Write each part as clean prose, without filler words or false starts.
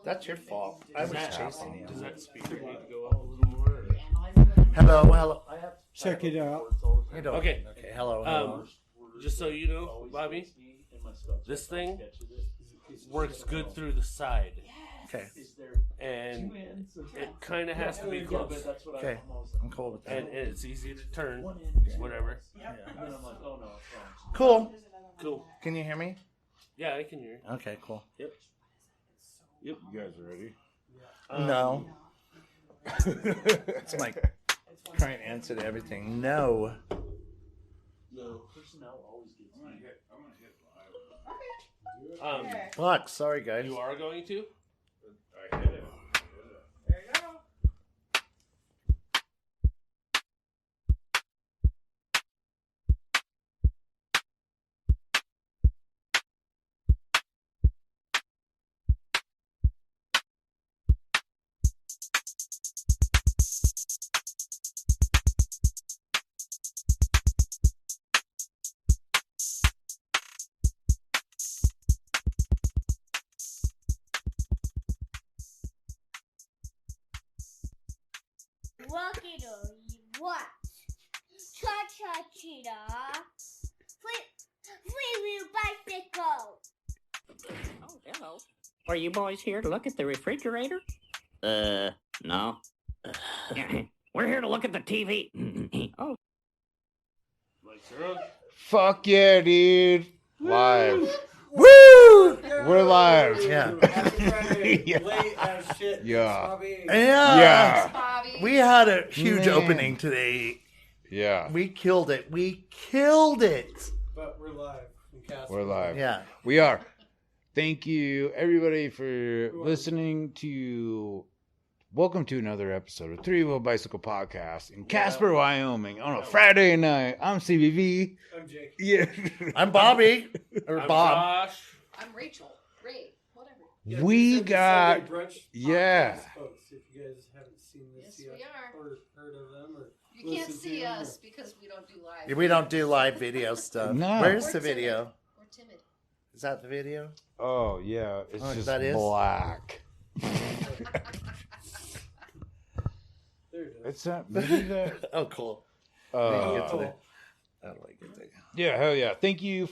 That's your fault. I was chasing you. Does that speaker need to go up a little more? Or? Hello. Check it out. You don't. Okay. Hello. Just so you know, Bobby, this thing works good through the side. Okay. And it kind of has to be close. Okay. I'm cool with that. And it's easy to turn, whatever. Yeah. Cool. Can you hear me? Yeah, I can hear you. Okay, cool. Yep. You guys ready? No. It's my current answer to everything. No. Personnel always gets I'm gonna hit live. Fuck, sorry guys. You are going to? I hit it. There you go. Walking on what? Cha-cha cheetah. Free-wheel bicycle. Oh, hello. Are you boys here to look at the refrigerator? No. We're here to look at the TV. Oh. Fuck yeah, dude. Live. Woo! We're live. Yeah. Yeah. Late as shit. Yeah. Yeah. Bobby. We had a huge Man. opening today. Yeah. We killed it. But we're live. In Casper. We're live. Yeah. We are. Thank you, everybody, for listening to. Welcome to another episode of Three Wheel Bicycle Podcast in Casper, Wyoming on a Friday night. I'm CBV. I'm Jake. Yeah. I'm Bobby. Or I'm Bob. Josh. I'm Rachel. Ray. Whatever. Yeah, We this is the got- Sunday Brunch yeah. podcast, folks. If you guys haven't seen this Yes, yet, we are. or heard of them, or You can't listened to see them, us because we don't do live. We don't do live video stuff. No. Where's We're the timid. video? We're timid. Is that the video? Oh, yeah. It's Oh, just that is? black. There it is. It's not. Maybe that. Oh, cool. We can get to Uh, the- How do I get there? yeah, hell yeah. Thank you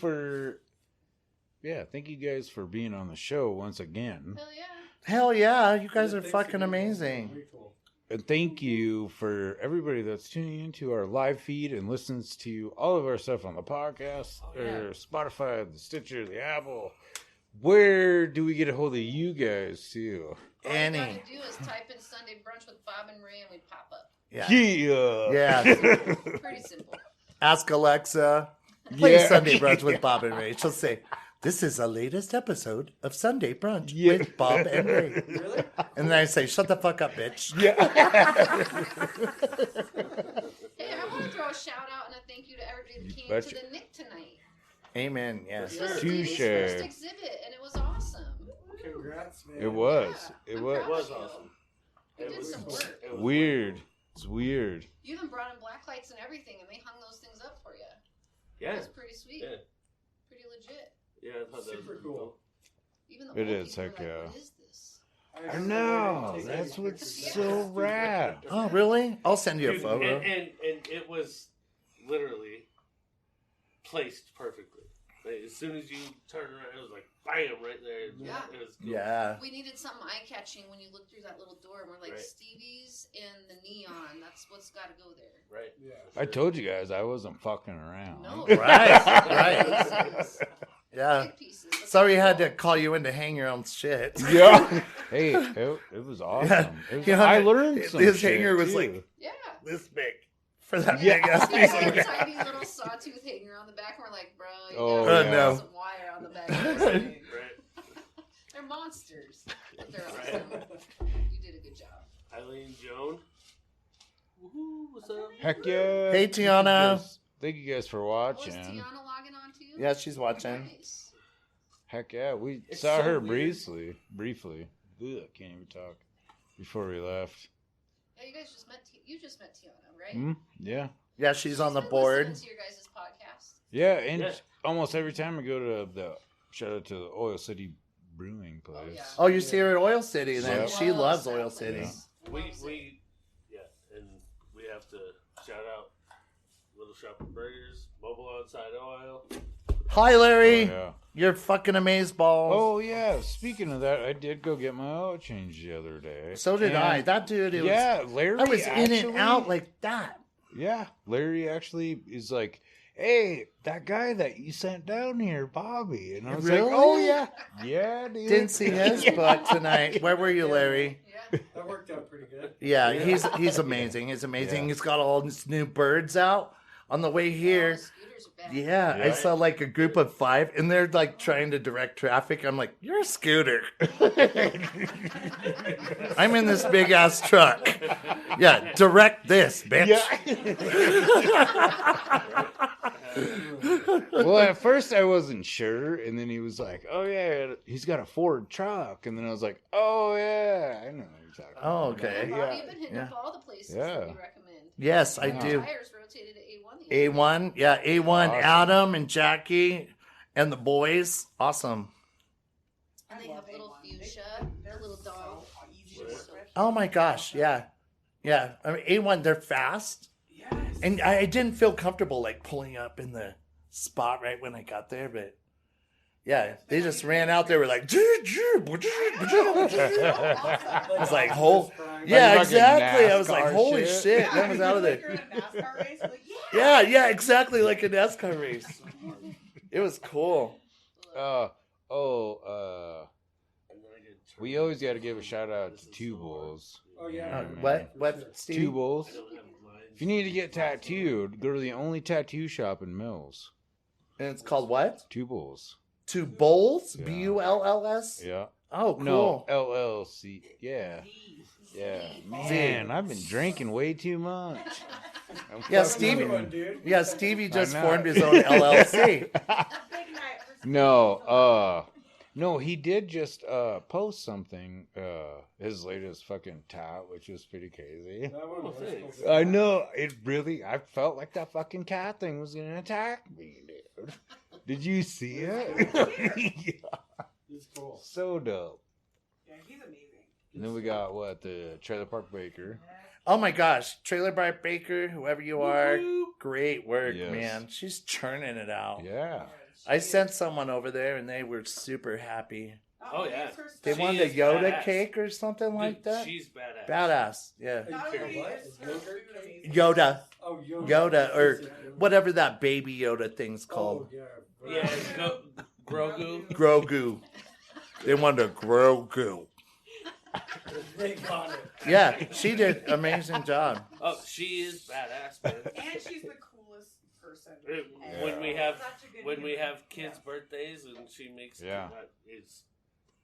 guys for being on the show once again. Hell yeah. Hell yeah, you guys Yeah, are thanks fucking again. amazing. Very cool. And thank you for everybody that's tuning into our live feed and listens to all of our stuff on the podcast, or Spotify, the Stitcher, the Apple. Where do we get a hold of you guys too? All you Annie. gotta do is type in Sunday Brunch with Bob and Ray and we pop up. Yeah. Yeah. Yeah. Pretty simple. Ask Alexa. Play Yeah. Sunday Brunch with Bob and Ray. She'll say, "This is the latest episode of Sunday Brunch Yeah. with Bob and Ray." Really? And then I say, "Shut the fuck up, bitch." Hey, I want to throw a shout out and a thank you to everybody that came betcha. to the Nick tonight. Amen. Yes. This was Touche. Stevie's first exhibit and it was awesome. Congrats, man. It was. Yeah, It I'm was. proud It was of you. awesome. You It did was some work. it was Weird. It's weird. You even brought in black lights and everything and they hung those things up for you. Yeah. It was pretty sweet. Yeah. Pretty legit. Yeah, I thought that Super was cool. Even the It old is, people were heck like, yeah. What is this? I know. That's what's so rad. Oh, really? I'll send you a Dude, photo. and it was literally placed perfectly. Like, as soon as you turn around, it was like bam right there. Yeah. It was cool. Yeah. We needed something eye-catching when you look through that little door, and we're like, Right. Stevie's and the neon, that's what's got to go there. Right. Yeah. I told you guys I wasn't fucking around. No. Right. Pieces. Yeah. Big pieces. That's Sorry, what I had we to call you in to hang your own shit. Yeah. Hey, it was awesome. Yeah. It was, You know, I learned some his shit, hanger was too. like Yeah. this big for that Yeah. big ass We piece had of a tiny little sawtooth hanger on the back, and we're like, bro, you Oh, gotta yeah. put some wire on the back of this thing. Right. They're monsters. But they're Right. awesome. You did a good job. Eileen Joan. Woohoo! What's up? Heck yeah. Hey, Tiana. Thank you guys for Oh, watching. is Tiana logging on too? Yeah, she's watching. Nice. Heck yeah. We It's saw so her weird. briefly. Ugh, can't even talk. Before we left. Yeah, you guys just met. You just met Tiana, right? Hmm? Yeah. Yeah, she's on the been board. listening to your guys' podcast. Yeah, and Yeah. almost every time I go to the shout out to the Oil City brewing place. yeah. Oh, you see her at Oil City then. Yep. She loves Oil That City. place. We Loves it. and we have to shout out Little Shop of Burgers, Mobile Onsite Oil. Hi, Larry. Oh, yeah. You're fucking amazeballs. Oh yeah. Speaking of that, I did go get my oil change the other day. So did And I. That dude, it yeah, Larry. was, I was in actually, and out like that. Yeah, Larry actually is like, "Hey, that guy that you sent down here, Bobby," and I was Really? like, "Oh yeah, yeah, dude." Didn't see his butt tonight. Where were you, Larry? Yeah. That worked out pretty good. Yeah, he's amazing. He's amazing. Yeah. He's got all these new birds out on the way Oh, here. the scooters are bad. Yeah, I Yeah. saw like a group of 5, and they're like trying to direct traffic. I'm like, you're a scooter. I'm in this big ass truck. Yeah, direct this, bitch. Well, at first I wasn't sure, and then he was like, "Oh yeah, he's got a Ford truck," and then I was like, "Oh yeah, I know what you're talking about." Oh, okay. Bobby, Yeah. you've been hitting Yeah. up all the places Yeah. that we recommend. Yes, I Yeah. do. Tires rotated to A1. the other day. A1, yeah, A1, Awesome. Adam and Jackie and the boys. Awesome. And they have little fuchsia, the little dog. Oh my gosh, yeah. Yeah, I mean, A1, they're fast. Yes. And I didn't feel comfortable like pulling up in the spot right when I got there, but yeah, they just ran out there. Were like, I was like, "Whole, yeah, Like exactly." I was NASCAR like, "Holy shit. shit!" That was out of Like you're there. in a NASCAR race, like, yeah. Yeah, exactly like a NASCAR race. It was cool. Oh, And then I get we always got to give a shout out to Twobulls. Oh, yeah. What? What? Steve? Twobulls. I don't have lines. If you need to get tattooed, go to the only tattoo shop in Mills. And it's called what? Twobulls. Twobulls? Yeah. Bulls? Yeah. Oh, cool. No, LLC. Yeah. Yeah. Man, I've been drinking way too much. I'm Yeah, fucking- Stevie. One, dude. Yeah, Stevie just know. formed his own LLC. Big night for No, he did just post something, his latest fucking tat, which was pretty crazy. That one was thanks. cool. I know, it really, I felt like that fucking cat thing was gonna attack me, dude. Did you see it? Yeah, It's cool. so dope. Yeah, he's amazing. And then we got, the Trailer Park Baker. Oh my gosh, Trailer Park Baker, whoever you are, great work, Yes. man. She's churning it out. Yeah. I sent someone over there and they were super happy. Oh, yeah. They She wanted a is Yoda badass. cake or something like Dude, that. She's badass. Badass, yeah. Not Hey, only what? is her Yogurt food cake? amazing. Yoda, Oh, Yoda, or whatever that baby Yoda thing's called. Oh, yeah. Yeah, Grogu. Grogu. They wanted a Grogu. They got it. Yeah, she did an amazing job. Oh, she is badass, man. And she's the coolest person. When we have Such a good when we human. have kids' birthdays and she makes Yeah.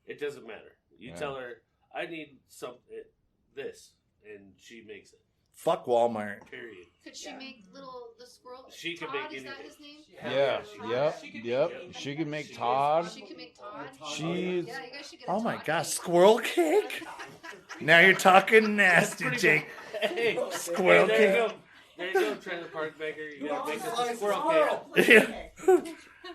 it doesn't matter. You Yeah. tell her I need this, and she makes it. Fuck Walmart. Period. Could she Yeah. make the squirrel? She can Todd, make is that anything. his name? Yeah, she yep, She could yep. make anything. She can make She is. Todd. She can make Todd. She's Yeah, you guys should get a Oh my Todd gosh, cake. squirrel cake? Now you're talking nasty, pretty Jake. Hey, Squirrel there you cake. go. There you go, Trailer Park Baker. You gotta make us a squirrel cake. Yeah.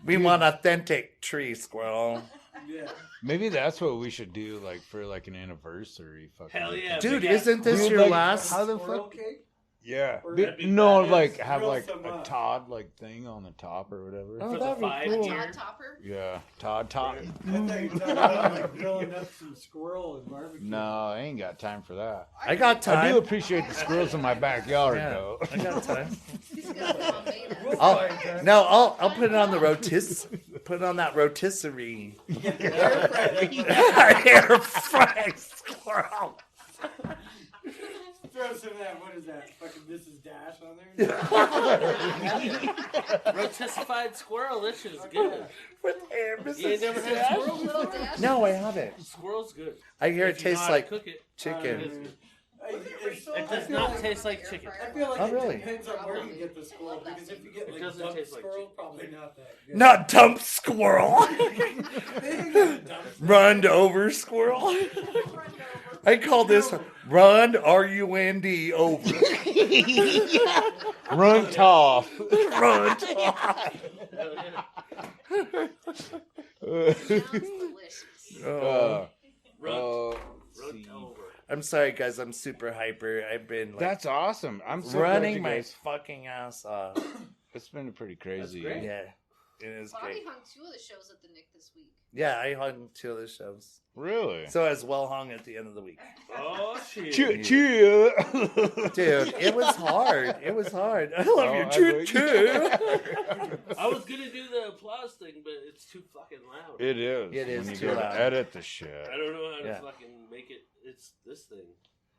We want authentic tree squirrel. Yeah. maybe that's what we should do, like for like an anniversary. Fucking Hell yeah, Dude, big ass isn't this Dude, your like, last? how the Squirrel fuck? cake? Yeah. Or that'd be No, badass. like have Grill like some a up. Todd like thing on the top or whatever. Oh, For the that'd be 5 cool. year. Todd Topper. Yeah, Todd. I thought you were talking about like grilling up some squirrel and barbecue. No, I ain't got time for that. I got I do time. appreciate the squirrels in my backyard, Yeah, though. I got time. He's got some made We'll I'll, find time. no, I'll put it on the put it on that rotisserie. Air fried squirrel. Throw some of that. What is that? Fucking Mrs. Dash on there? Rotisified squirrel, this is good. With air, You ain't never Mrs. had Dash? squirrel? Little dash. No, I haven't. Squirrel's good. I hear If it you know tastes how to like cook it. It chicken. is. It does not taste like chicken. I feel like Oh, it really? depends on where you get the squirrel. Because if you get It like doesn't dump taste like squirrel, chicken. probably not that good. Not dump squirrel. They ain't got dump squirrel. Runned over squirrel. I call this run R-U-D over. Run off. Run. Hell yeah. Sounds delicious. Oh. See. I'm sorry, guys. I'm super hyper. I've been like, That's awesome. I'm so running glad my you guys. fucking ass off. It's been pretty crazy. That's great. Yeah, it is Bobby great. hung 2 of the shows at the Nick this week. Yeah, I hung 2 of the shows. Really? So as well hung at the end of the week. Oh shit! Cheer. Dude, it was hard. It was hard. I love Oh, your I choo would- choo. I was gonna do the applause thing, but it's too fucking loud. It is. It is when you too go loud. to edit the shit. I don't know how to Yeah. fucking make it. It's this thing.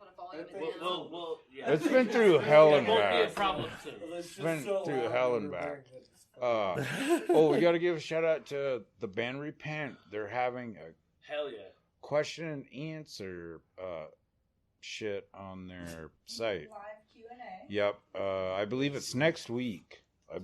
Put a volume I in think- now. Well, yeah. It's been through hell It and won't be a back. problem soon. Well, it's just Went so through loud hell when and we're back. hearing it. It's fucking- Oh, we got to give a shout out to the band Repent. They're having a Hell yeah. question and answer shit on their site. Live Q&A. Yep. I believe it's next week. I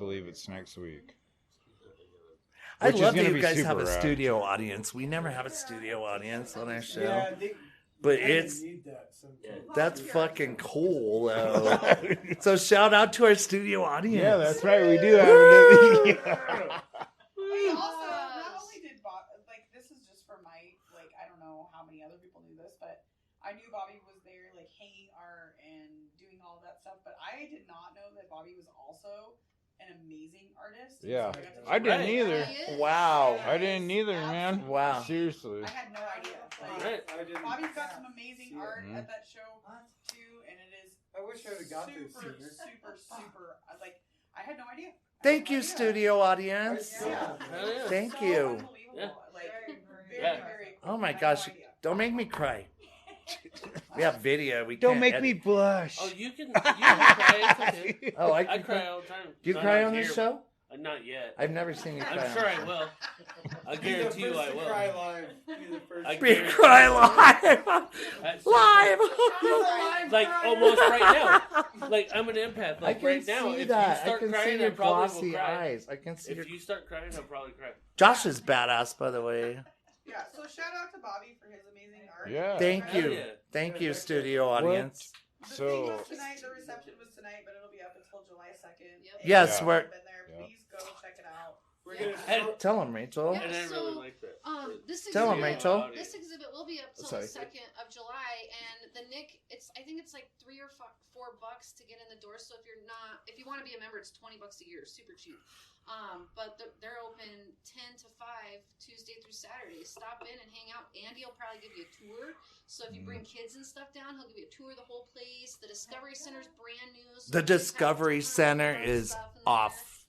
Which is love that gonna you be guys have a super rad. studio audience. We never have a studio audience on our show. Yeah, they But kinda it's- need that sometimes. That's fucking cool, though. So shout out to our studio audience. Yeah, that's right. We do have it. We also not only did like this is just for my like I don't know how many other people knew this, but I knew Bobby was there like hanging art and doing all that stuff, but I did not know that Bobby was also an amazing artist. And Yeah. so got to I didn't Right. either. He is. Wow. I didn't either, man. Wow. Seriously. I had no idea. Like, Right. I didn't Bobby's got see some amazing it. art Mhm. at that show too, and it is I wish I would have got there super, sooner. super. Like I had no idea. I Thank had no you, idea. studio audience. Yeah. Hell yeah. Thank So you. unbelievable. Yeah. Like very, Yeah. very Oh my I had gosh. no idea. Don't make me cry. We have video. We Don't can't make edit. me blush. Oh, you can cry. It's okay. Oh, I I can cry all the time. Do you Not cry out on this here, show? but- Not yet. I've never seen you cry. I'm on sure this I show. will. I Be the guarantee you first I to will. cry live. Be the first I to Be guarantee- cry live. That's- Live. Like almost right now. Like I'm an empath. I Like can right now, see if that. you I start can crying, see your I probably will glossy cry. eyes. I can see your. If you start crying, I'll probably cry. Josh is badass, by the way. Yeah. So shout out to Bobby for his amazing art. Yeah. Thank Hell you. yeah. Thank you, studio audience. The thing So, was tonight. The reception was tonight, but it'll be up until July 2nd. Yep. If Yes, you we're- haven't been there. Yeah. Please go check it out. We're gonna And- Tell him, Rachel. Yeah. And I really so, like that. This Tell exhibit, him, Rachel. This exhibit will be up till Sorry. the 2nd of July, and the Nick. I think it's like $3 or $4 to get in the door. So if you want to be a member, it's $20 a year, super cheap. But they're open 10 to 5 Tuesday through Saturday. Stop in and hang out. Andy will probably give you a tour. So if you bring kids and stuff down, he'll give you a tour of the whole place. The Discovery Center's brand new. So The kids have Discovery tons of Center fun is stuff in there. off.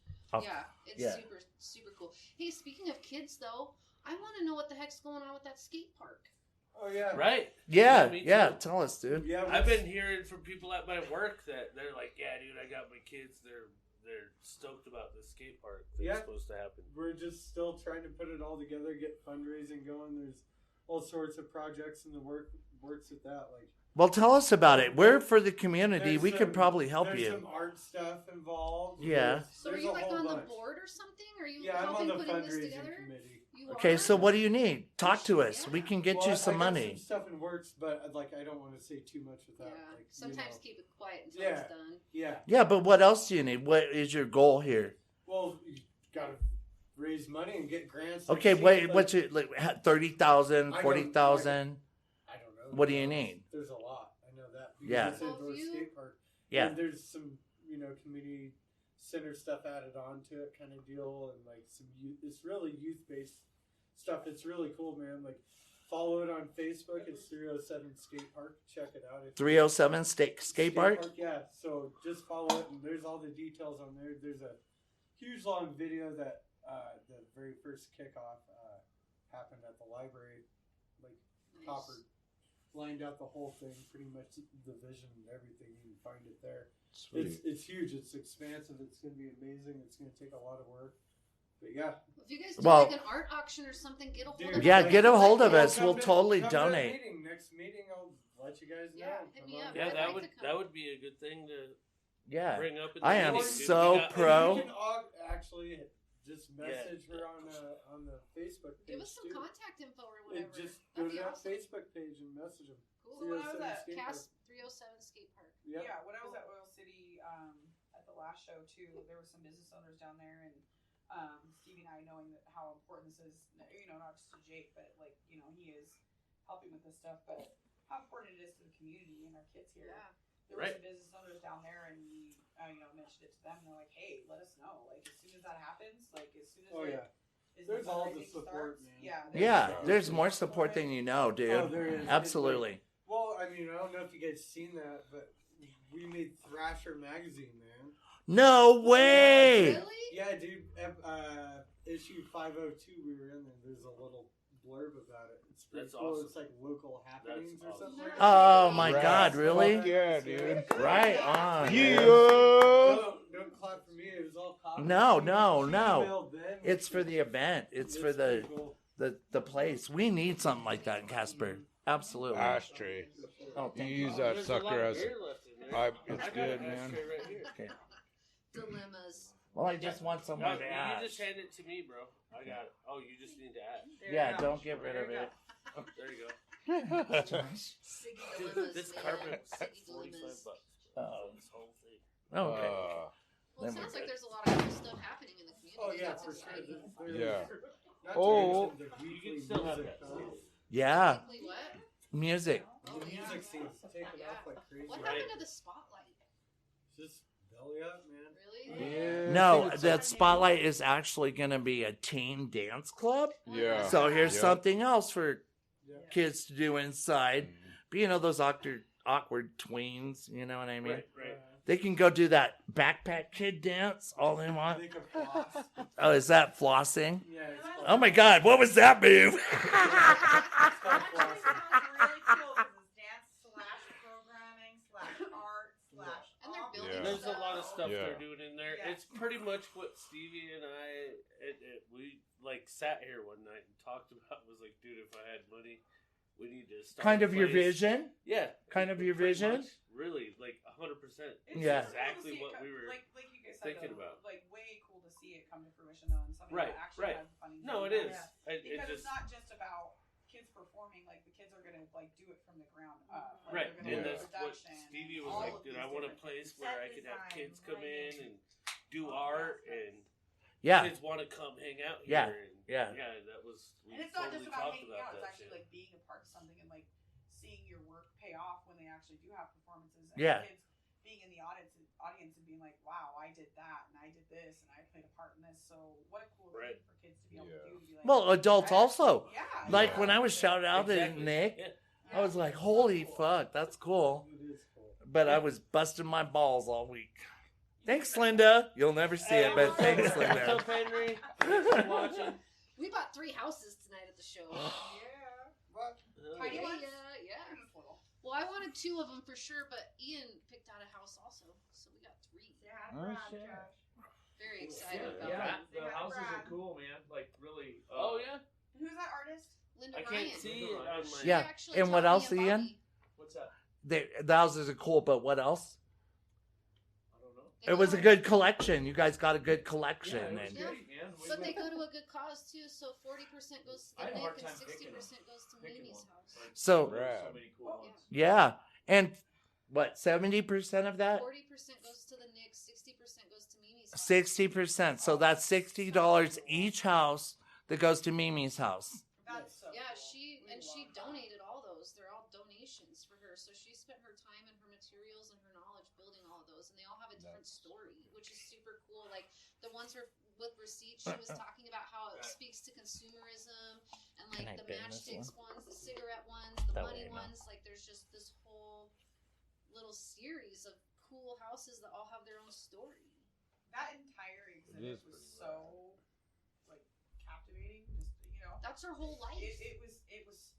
Yeah, it's Yeah. super, super cool. Hey, speaking of kids, though, I want to know what the heck's going on with that skate park. Oh yeah. Right. Yeah, me yeah. too. Tell us, dude. Yeah. I've been hearing from people at my work that they're like, "Yeah, dude, I got my kids. They're stoked about the skate park that's Yeah. supposed to happen." We're just still trying to put it all together, get fundraising going. There's all sorts of projects in the works with that. Like Well, tell us about it. We're for the community. there's We could some- probably help there's you. some art stuff involved. Yeah. So are There's you a like whole on the bunch. board or something? Are you Yeah, I'm on helping the putting this fundraising together? committee. You Okay, are? so what do you need? Talk to us. We can get Well, you some I got money. Some stuff in works, but like I don't want to say too much with Yeah. that. Like, Sometimes keep it quiet until Yeah. it's done. Yeah. Yeah, but what else do you need? What is your goal here? Well, you gotta raise money and get grants. Okay, like, wait. like, What's it like? 30,000, I don't- 40,000? I don't know. What do you need? There's a lot. I know that. Because Yeah. It's an Well, indoor if you- skate park. Yeah. And there's some, community center stuff added on to it, kind of deal, and like some youth. It's really youth based stuff. It's really cool, man. Like, follow it on Facebook. It's 307 Skate Park. Check it out. If 307 skate park? Yeah. So just follow it, and there's all the details on there. There's a huge long video that the very first kickoff happened at the library. Like Nice. Copper lined out the whole thing, pretty much the vision and everything. You can find it there. Sweet. It's huge. It's expansive. It's going to be amazing. It's going to take a lot of work. But yeah. If you guys do Well- like an art auction or something, get a hold Dude, of Yeah, us. get a hold of Well, us. We'll come to- totally come to the donate. meeting. Next meeting, I'll let you guys know. Yeah, hit Come me on up. Yeah, I'd that like would to come. that would be a good thing to Yeah. bring up. In I the am meeting, dude. so We got- pro. You can actually just message her on the Facebook page. Give us some too. contact info or And whatever. just go That'd to be that awesome. Facebook page and message them. Cool. So when I was at Cast 307 Skate Park. Yep. Yeah, when I was at Oil City at the last show too, there were some business owners down there, and Stevie and I knowing that how important this is, you know, not just to Jake, but like, you know, he is helping with this stuff, but how important it is to the community and our kids here. Yeah. There were some business owners down there, and we, you know, mentioned it to them, and they're like, "Hey, let us know. Like, as soon as that happens, like, as soon as There's all the support, man. Yeah, there's more support than you know, dude. Oh, there is. Absolutely. Well, I mean, I don't know if you guys seen that, but we made Thrasher magazine, man. No way. Really? Yeah, dude. Issue 502, we were in there. There's a little blurb about it. It's pretty That's cool. awesome. It's like local happenings or something. awesome. Like that. Oh my God, really? Fuck yeah, dude. Right on. Yeah. Don't clap for me. It was all copy. No. She emailed them. It's for the event. It's for the pretty cool. the place. We need something like that in Casper. Absolutely. Ashtray. Oh, You thank you. use that There's a lot sucker of as. beer left in there. It's I got good, an man. ashtray right here. Okay. Dilemmas. Well, I just want No, someone to you ask. just hand it to me, bro. I got it. Oh, you just need to add. Yeah, don't get rid of it. There you go. Siggy dilemmas. This man. carpet's Siggy 45 dilemmas. bucks. Oh. This whole thing. Okay. Well, Then it we're sounds like good. there's a lot of cool stuff happening in the community. Oh yeah, That's for sure. exciting. Yeah. Not to Oh. mention the You weekly can still have music, that. though. Yeah, Weekly what? music. Oh, The yeah. music scene's taking Yeah. off like crazy. What Right. happened to the spotlight? Just belly up, man. Really? Yeah. No, that spotlight is actually going to be a teen dance club. Yeah. So here's Yeah. something else for Yeah. kids to do inside. But you know those awkward tweens. You know what I mean? Right. They can go do that backpack kid dance all they want. They can floss. Oh, is that flossing? Yeah. It's called, Oh my God, what was that move? it's called flossing. really cool because it's dance/programming/art/ And they're building Yeah. There's a lot of stuff Yeah. they're doing in there. Yeah. It's pretty much what Stevie and I, we like sat here one night and talked about. Was like, dude, if I had money, we need to start Kind a of your place. vision? Yeah, Kind of your pretty vision? much. Really, like 100%. It's Yeah. just cool to Exactly see it what come- we were like you guys said, thinking though, about. Like way cool to see it come to fruition though, and something Right, that actually right. has funding. No, it behind is. It Because just it's not just about kids performing; like the kids are gonna like do it from the ground up. Like, right. they're gonna And do that's what production Stevie and was all like, of dude. these I want a different place things. where Set I could have design, kids come lighting, in and do all art, that stuff. and Yeah. kids want to come hang out here. Yeah, And, yeah. That was. We And it's not totally just about talked hanging about out; it's that actually shit. like being a part of something and like seeing your work pay off when they actually do have performances. And Yeah. kids being in the audience and being like, "Wow, I did that, and I did this, and I played a part in this." So what a cool Right. thing for kids to be able to do. To be like, Well, adults I- also. Yeah. Like yeah. when I was shouted out at Exactly. Nick, Yeah. I was like, holy fuck, that's cool. It is cool. But I was busting my balls all week. Thanks, Linda. You'll never see it, but thanks, What's Linda. up, Henry? Thanks for watching. We bought 3 houses tonight at the show. Yeah. What? Tiny Yeah, ones? yeah. Pretty little. Well, I wanted 2 of them for sure, but Ian picked out a house also, so we got 3. Oh, shit. Very excited about Yeah, that. the houses are cool, man. Like really. Oh yeah. Who's that artist? Linda I Bryant. can't see it on my. She Yeah, actually and what taught me else, and Ian? Bobby. What's that? The houses are cool, but what else? I don't know. They It was go a to- good collection. You guys got a good collection. Yeah, it was And Yeah. great, man. But they go to a good cause too, so 40% goes to I the had a hard Nick and time picking 60% goes to picking Mimi's one. house. Like, So- there's so many cool Yeah. ones. yeah. And what, 70% of that? 40% goes to the Nick, 60% goes to Mimi's house. 60%. So that's $60 each house that goes to Mimi's house. That's so Yeah, cool. she donated all those. They're all donations for her. So she spent her time and her materials and her knowledge building all of those, and they all have a different story, which is super cool. Like the ones with receipts, she was talking about how it speaks to consumerism and like Can I the bend this matchsticks ones, the cigarette ones, the That money way, no. ones. Like there's just this whole little series of cool houses that all have their own story. That entire It exhibit is was pretty so like captivating. Just That's her whole life. it was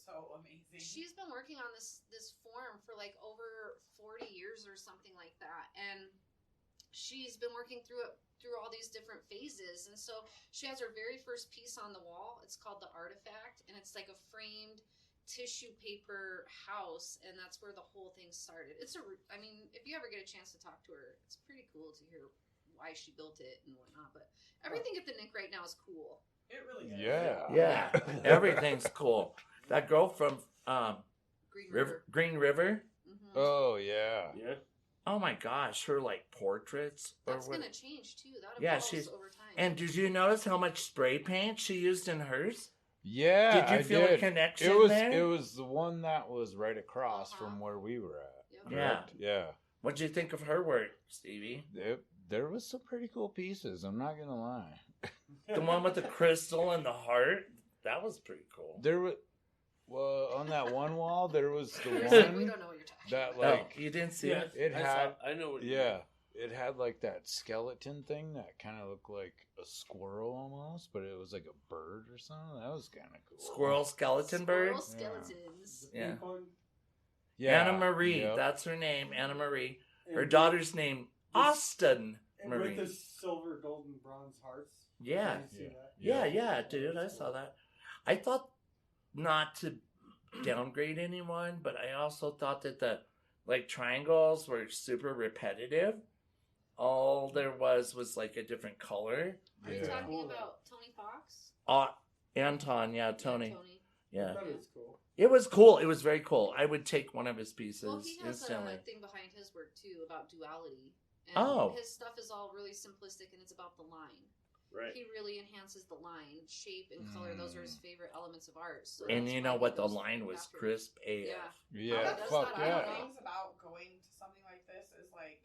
so amazing. She's been working on this form for like over 40 years or something like that, and she's been working through all these different phases. And so she has her very first piece on the wall. It's called the Artifact, and it's like a framed tissue paper house, and that's where the whole thing started. I mean, if you ever get a chance to talk to her, it's pretty cool to hear why she built it and whatnot. But everything at the Nick right now is cool. It really is. Yeah. Yeah. Everything's cool. That girl from Green River. Green River. Mhm. Oh yeah. Yeah. Oh my gosh, her like portraits. That's or what? gonna change too. That Yeah, evolves she's. over time. And did you notice how much spray paint she used in hers? Yeah, Did you feel a connection there? It was the one that was right across Uh-huh. from where we were at. Yep. Correct? Yeah. What'd you think of her work, Stevie? There was some pretty cool pieces. I'm not gonna lie. The one with the crystal and the heart? That was pretty cool. There was on that one wall. There was the we one don't know what you're talking that Oh, like you didn't see Yeah. it? it had. I know what. You Yeah, mean. it had like that skeleton thing that kind of looked like a squirrel almost, but it was like a bird or something. That was kind of cool. Squirrel skeleton bird? Squirrel skeletons. Yeah. Pink one. Yeah, Anna Marie. yep. That's her name, Anna Marie. Her And- daughter's name, Austin and Marie. with the silver, gold, and bronze hearts. Yeah. Did you see that? Yeah, dude. I saw that. I thought not to downgrade anyone, but I also thought that the like triangles were super repetitive. All there was like a different color. Are you Yeah. talking Cool, about Tony Fox? Anton, yeah, Tony. Tony. I Yeah. thought it was cool. It was cool. It was very cool. I would take one of his pieces Well, he has instantly. a thing behind his work too about duality. And Oh. his stuff is all really simplistic and it's about the line. Right. He really enhances the line, shape, and color. Those are his favorite elements of art. So And that's you why know he what? The goes line was after it. crisp AF. Yeah. Yeah, That's fuck one of yeah. the things about going to something like this is like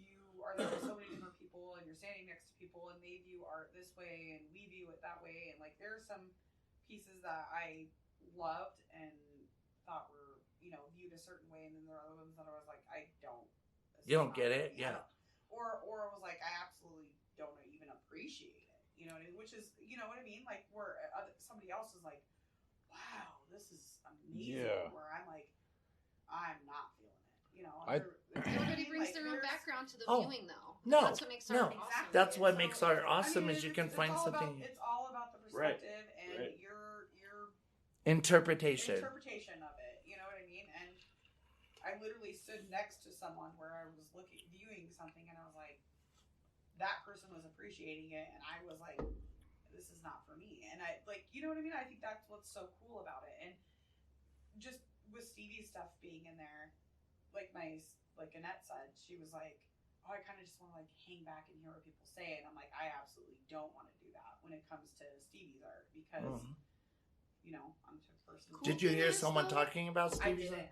you are there with so many different people and you're standing next to people and they view art this way and we view it that way, and like there are some pieces that I loved and thought were viewed a certain way, and then there are other ones that I was like, I don't. this You is don't not get for it? me. Yeah. Or it was like I absolutely don't even appreciate it. You know what I mean? Which is what I mean. Like where somebody else is like, wow, this is amazing. Yeah. Where I'm like, I'm not feeling it. Everybody brings their own background to the Oh, viewing, though. no, That's what makes art awesome. Exactly. That's what So, makes art awesome is you can it's find all something. it's all about the Right. perspective and Right. your Interpretation. interpretation of it. You know what I mean? And I literally stood next to someone where I was viewing something, and I was like, that person was appreciating it, and I was like, this is not for me. And I you know what I mean? I think that's what's so cool about it. And just with Stevie's stuff being in there, like Annette said, she was like, oh, I kind of just want to hang back and hear what people say. And I'm like, I absolutely don't want to do that when it comes to Stevie's art because, Mhm. I'm the person. Cool Did you thing hear is, someone though, talking about I Stevie's? didn't.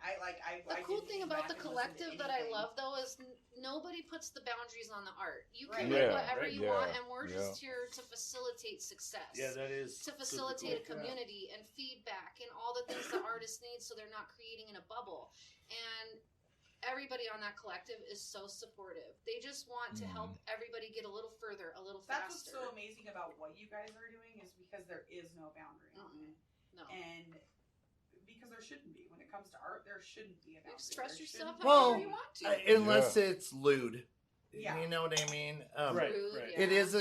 The cool thing about the collective that I love, though, is nobody puts the boundaries on the art. You can Right. make Yeah, whatever right. you want, and we're just here to facilitate success. Yeah, that is To super facilitate a cool. community and feedback and all the things the artist needs so they're not creating in a bubble. And everybody on that collective is so supportive. They just want to help everybody get a little further, a little That's what's faster. so amazing about what you guys are doing is because there is no boundary on it. No. And because there shouldn't be. When it comes to art, there shouldn't be a boundary. Express There yourself shouldn't- Well, however you want to. Unless it's lewd. Yeah. You know what I mean? Right. Rude, right. yeah. It is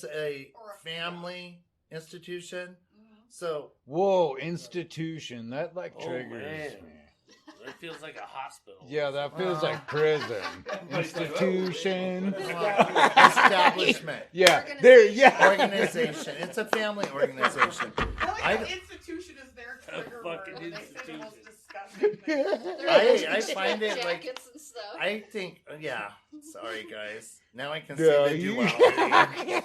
a Or a- family institution. Mhm. So Whoa, institution. That Oh, triggers man. me. It feels like a hospital. Yeah, that feels like prison. Institution. establishment, Yeah, there. Yeah. organization. It's a family organization. I like I how d- institution is their A trigger word fucking when they say the most institution. disgusting thing. They're I into find it like jackets and stuff. I think yeah. Sorry guys. Now I can No, see the you- duality.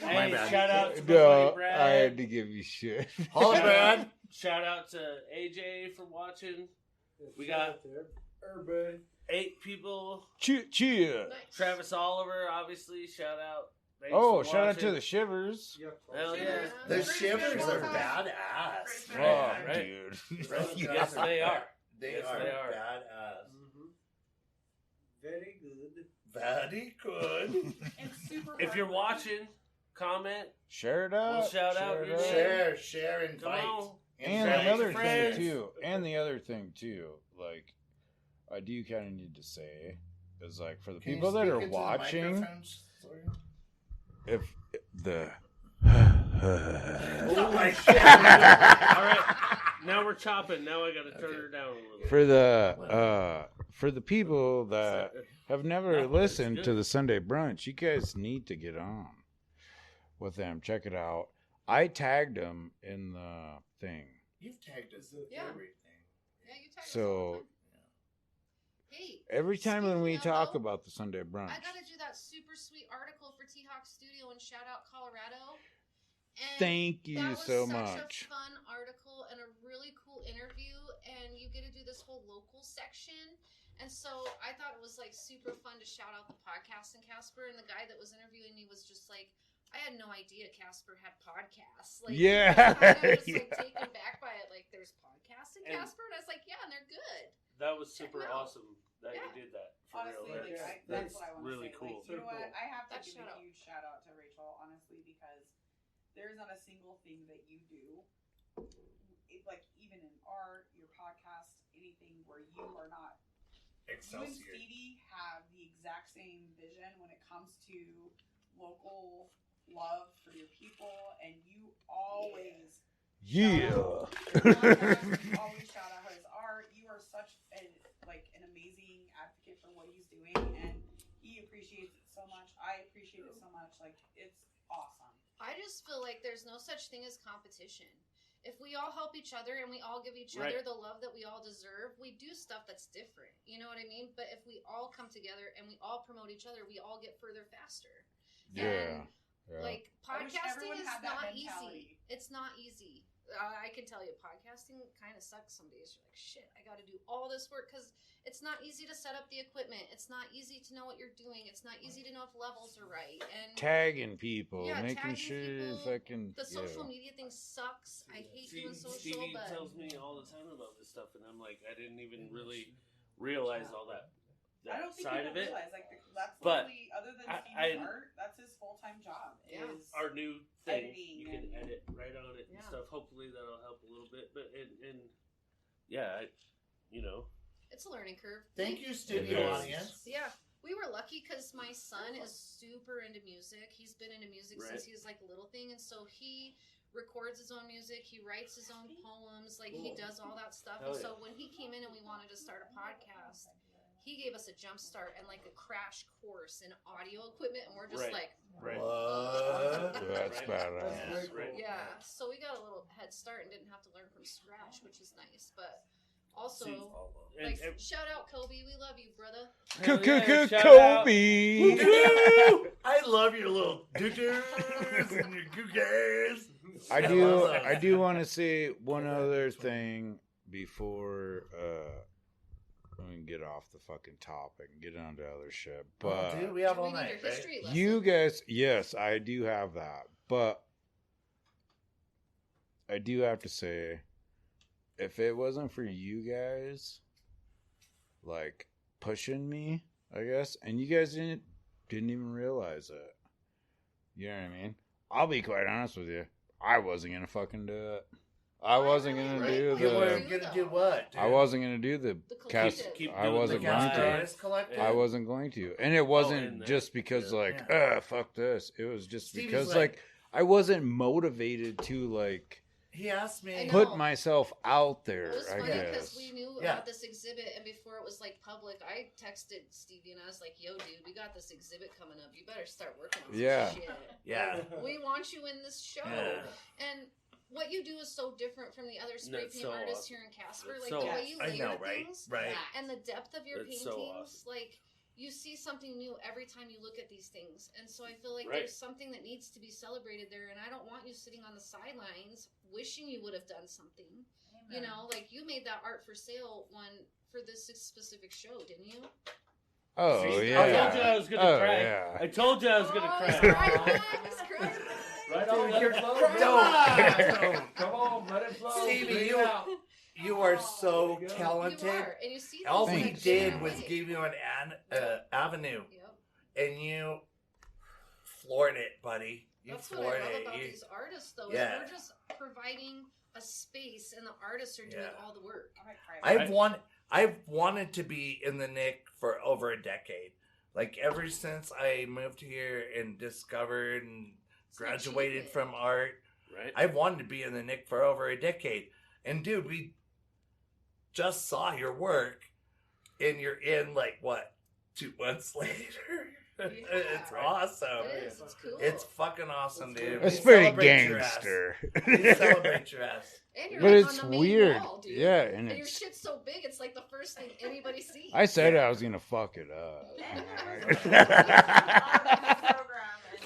My Hey, bad. shout out to my No, buddy Brad. I had to give you shit. Holla, Brad. Shout out to AJ for watching. We Shout got- out there. Everybody. 8 people. Cheer. Nice. Travis Oliver, obviously. Shout out. Thanks Oh, for shout out to watching. the Shivers. Yep. Hell yeah. The Great shivers band. are badass. Great Oh, band. right. dude. Those Yeah. Yes, they are. They Yes, are they are. badass. Mm-hmm. Very good. Very good. And super If you're hard. watching, comment. Share it out. We'll shout out your it name. Share, Come invite. on. And Invite the other your thing friends. too, like, I do kind of need to say, is like for the Can you people that speak are into the watching, microphone, sorry? if the Oh my All right. Now we're chopping. Now I got to turn her down a little. for the people that have never No, it's listened good. to the Sunday brunch, you guys need to get on with them. Check it out. I tagged them in the thing. You've tagged us Yeah. everything. Yeah, you tagged us all the So time. Hey, Every time when we speaking of, talk though, about the Sunday brunch. I gotta do that super sweet article for T-Hawk Studio and shout out Colorado. And Thank you that was so such much. a fun article and a really cool interview, and you get to do this whole local section. And so I thought it was like super fun to shout out the podcast in Casper, and the guy that was interviewing me was just like, I had no idea Casper had podcasts. Like, Yeah. I was like Yeah. taken back by it. Like, there's podcasts in And- Casper, and I was like, yeah, and they're good. That was super Check 'em out. awesome that Yeah. you did that. For Honestly, real. like, That's, that's what I want to really say. cool. Like, you know what? I have to That's give shout a out. huge shout out to Rachel, honestly, because there's not a single thing that you do, like even in art, your podcast, anything where you are not. You and Excelsior. Stevie have the exact same vision when it comes to local love for your people, and you always Yeah. always shout out his art. You are such an amazing advocate for what he's doing, and he appreciates it so much. I appreciate it so much. Like, it's awesome. I just feel like there's no such thing as competition. If we all help each other and we all give each Right. other the love that we all deserve, we do stuff that's different. You know what I mean? But if we all come together and we all promote each other, we all get further faster. Yeah. Yeah. Like, I wish podcasting everyone is had that not mentality. easy. It's not easy. I can tell you, podcasting kind of sucks some days. You're like, shit, I got to do all this work because it's not easy to set up the equipment. It's not easy to know what you're doing. It's not easy to know if levels are right. And Tagging people, Yeah, making tagging sure people. fucking the social yeah. media thing sucks. I hate See, doing social, Stevie but tells me all the time about this stuff, and I'm like, I didn't even really realize all that I don't think side people of it. realize that's But literally, other than I- Stevie's I- art, that's his full-time job. Yeah. Is Our new thing, editing you can and- edit right on it and Yeah. stuff. Hopefully that'll help a little bit, but and yeah, it's a learning curve. Thank you, studio It is. audience. Yeah, we were lucky because my son is super into music. He's been into music Right. since he was like a little thing, and so he records his own music. He writes his own poems. Like, he does all that stuff. Hell And yeah. so when he came in and we wanted to start a podcast, he gave us a jump start and like a crash course in audio equipment, and we're just Right. like, right. What? That's Right. badass. Right. yeah. So we got a little head start and didn't have to learn from scratch, which is nice. But also, See, like, and- shout out Kobe, we love you, brother. Hell yeah, shout Kobe. I love your little doo-doos and your googers. I love do want to say one other thing before we can get off the fucking topic and get on to other shit. But Dude, we have Do all we need night, your right? history lesson? you guys, yes, I do have that. But I do have to say, if it wasn't for you guys, like, pushing me, I guess, and you guys didn't even realize it. You know what I mean? I'll be quite honest with you. I wasn't gonna fucking do it. I wasn't gonna Right. do You Right. weren't the. gonna do what? Dude? I wasn't gonna do the The cast. collective. Keep I doing the wasn't The going Casper to. Artist Collective. I wasn't going to, and it wasn't and just because yeah. like, fuck this. It was just Stevie's because like- like I wasn't motivated to like He asked me. I know. put myself out It there. was I funny because guess. we knew Yeah. about this exhibit, and before it was like public, I texted Stevie and I was like, "Yo, dude, we got this exhibit coming up. You better start working on some Yeah. shit. Yeah. We want you in this show." Yeah. And what you do is so different from the other spray That's paint so artists awesome. here in Casper. That's Like, so the way awesome. you I layer know, right? things Right. and the depth of your That's paintings, so awesome. like, you see something new every time you look at these things. And so I feel like Right. there's something that needs to be celebrated there, and I don't want you sitting on the sidelines wishing you would have done something. You know, like, you made that art for sale one for this specific show, didn't you? Oh See, yeah. I told you I was gonna Oh, cry. yeah. I told you I was gonna Oh, cry. he's crying. He's crying. Right on, let it flow. Don't. Come on, let it flow. Stevie, Bring it you- out. You are so There you go. talented. You are, and you see All things we like did that. was give you an avenue, Yep. and you floored it, buddy. You That's what I floored love it. about You- these artists, though. Yeah. Is we're just providing a space, and the artists are doing Yeah. all the work. I might cry. I've wanted to be in the Nick for over a decade. Like, ever since I moved here and discovered and It's an graduated achievement. from art, Right? I've wanted to be in the Nick for over a decade. And dude, we just saw your work, and you're in like what, 2 months later? It's awesome. It is. It's cool. It's fucking awesome, dude. That's We pretty celebrate your ass. gangster. We celebrate your ass. And you're But like it's on the main weird. wall, dude. Yeah, and And your it's. shit's so big, it's like the first thing anybody sees. I said I was gonna fuck it up. Program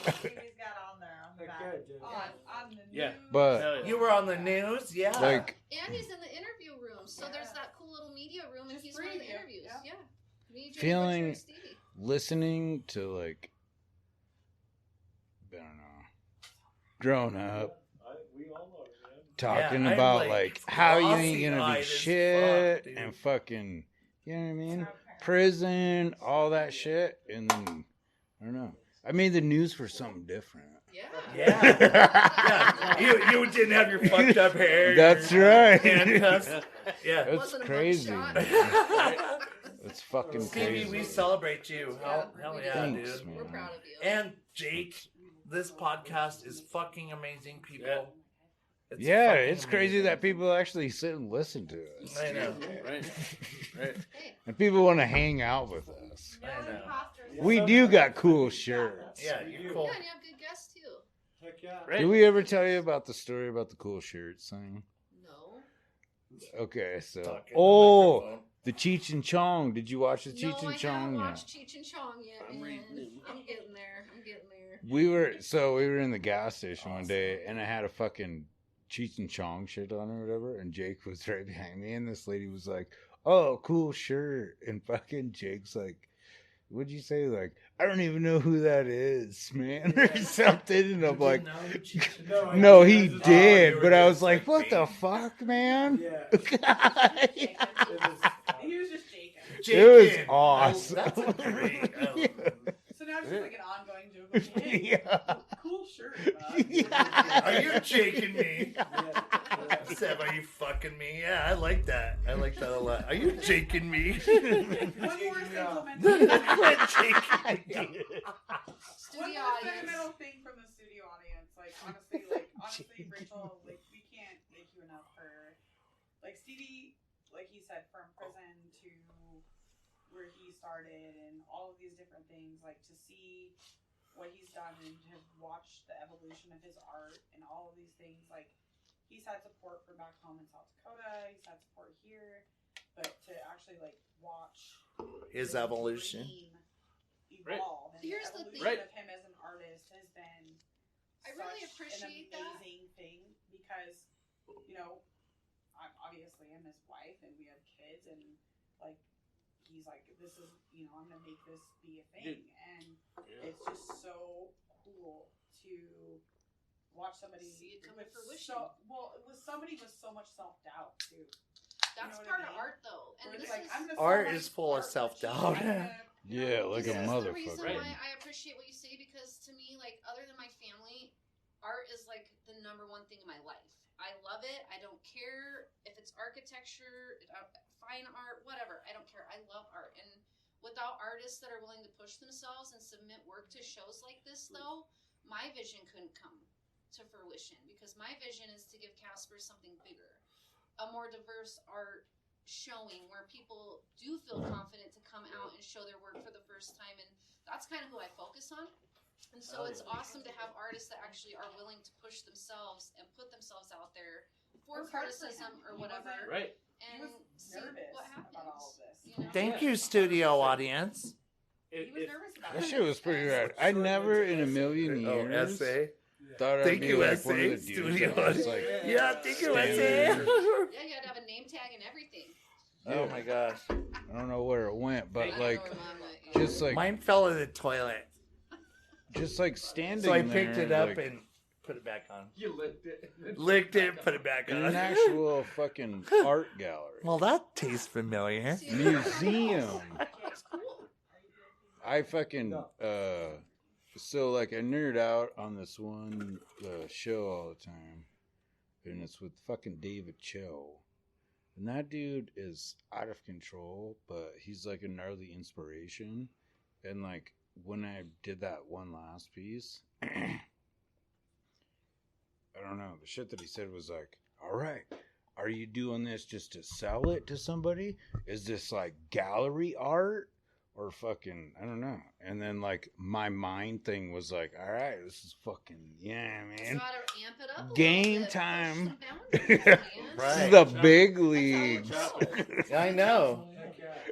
and Stevie's got on there on the back. Good, dude. On the Yeah. news. But Hell yeah. You were on the news, yeah. like, And he's in the interview room, so there's that cool little media room, and Just he's one of the preview, interviews. yeah. Yeah. Me, Jay Feeling- Butcher, Stevie. listening to like, I don't know, grown up. We all know, man. Talking Yeah, I'm, about like, like how you ain't gonna glossy-eyed be as shit fuck, dude. and fucking, you know what I mean? Prison, all that shit, and then I don't know. I made the news for something different. Yeah. Yeah. Yeah. You didn't have your fucked up hair. That's your right. Handcuffs. Yeah. It's Wasn't a crazy. mugshot. It's fucking Stevie, crazy. we celebrate you. Hell we yeah, Thanks, dude. man. We're proud of you. And Jake, this podcast is fucking amazing, people. Yeah. It's Yeah, fucking it's crazy amazing. that people actually sit and listen to us. I know. Right. Right. Hey, And people want to hang out with us. No I know. imposters. We do got cool shirts. Yeah, you're cool. yeah, and you have good guests too. Heck yeah. Right. Did we ever tell you about the story about the cool shirts thing? No. Okay, so Talking to the oh, microphone. the Cheech and Chong. Did you watch the No, Cheech I and Chong haven't yet? watched Cheech and Chong yet, I'm man. reading. I'm getting there. I'm getting there. We were in the gas station one day, and I had a fucking Cheech and Chong shirt on or whatever, and Jake was right behind me, and this lady was like, "Oh, cool shirt," and fucking Jake's like, "What'd you say?" Like, "I don't even know who that is, man," or something, and I'm like, "No, he Oh, did," you were but I was just, like, "What the baiting. fuck, man?" Yeah. He was just Jacob. It was Jacob. awesome. That's a great. So now it's just like an ongoing joke. Like, hey, Yeah. cool shirt. Bud. Are you jaking me? Yeah. Seb, are you fucking me? Yeah, I like that. I like that a lot. Are you jaking me? One more sentimental. Quit jaking me. Studio One more audience. sentimental thing from the studio audience. Like honestly, Rachel, like we can't thank you enough for, like Stevie, like he said, from prison to where he started and all of these different things. Like to see what he's done and to have watched the evolution of his art and all of these things. Like he's had support from back home in South Dakota. He's had support here, but to actually like watch His evolution. dream evolve and Here's the the evolution thing. of him as an artist has been I really such appreciate an that. amazing thing because you know I'm obviously his wife and we have kids and like he's like this is I'm gonna make this be a thing and it's just so cool to watch somebody See it come to with fruition. with somebody with so much self-doubt too. That's know what part I of mean? art, though. And Where it's this like, is, I'm gonna Art sell my is full of art self-doubt. cheap. I'm gonna, Yeah, like this a is the motherfucker. reason Right. why I appreciate what you say because to me, like, other than my family, art is like the number one thing in my life. I love it. I don't care if it's architecture, fine art, whatever. I don't care. I love art. And without artists that are willing to push themselves and submit work to shows like this, though, my vision couldn't come to fruition because my vision is to give Casper something bigger, a more diverse art showing where people do feel confident to come out and show their work for the first time, and that's kind of who I focus on. And so it's awesome to have artists that actually are willing to push themselves and put themselves out there for It was hard for criticism him. or He whatever, Right. He and was see nervous what about all happens. of this. You know? Thank you, studio audience. He was nervous about That it. shit was pretty rad. I never in a million Oh, years essay. thought I'd Thank be you, like one of the essay. dudes Studio. that was like, Yeah, thank you, standing essay. there. Yeah, you had to have a name tag and everything. Oh my gosh. I don't know where it went, I but don't like, know where mine went, you know. just like, Mine fell in the toilet. just like standing So I there, picked it up like, and put it back on. You licked it. Licked it, put it back in on. an actual fucking art gallery, Well, that tastes familiar. See, museum. It's cool. I fucking so like I nerd out on this one show all the time, and it's with fucking David Cho, and that dude is out of control, but he's like a gnarly inspiration. And like when I did that one last piece, I don't know, the shit that he said was like, all right, are you doing this just to sell it to somebody? Is this like gallery art? or fucking, I don't know. And then like my mind thing was like, all right, this is fucking, yeah, man. Gotta amp it up a Game little bit, time. push some boundaries, man. This is Right. the That's big how it leagues. goes. I know.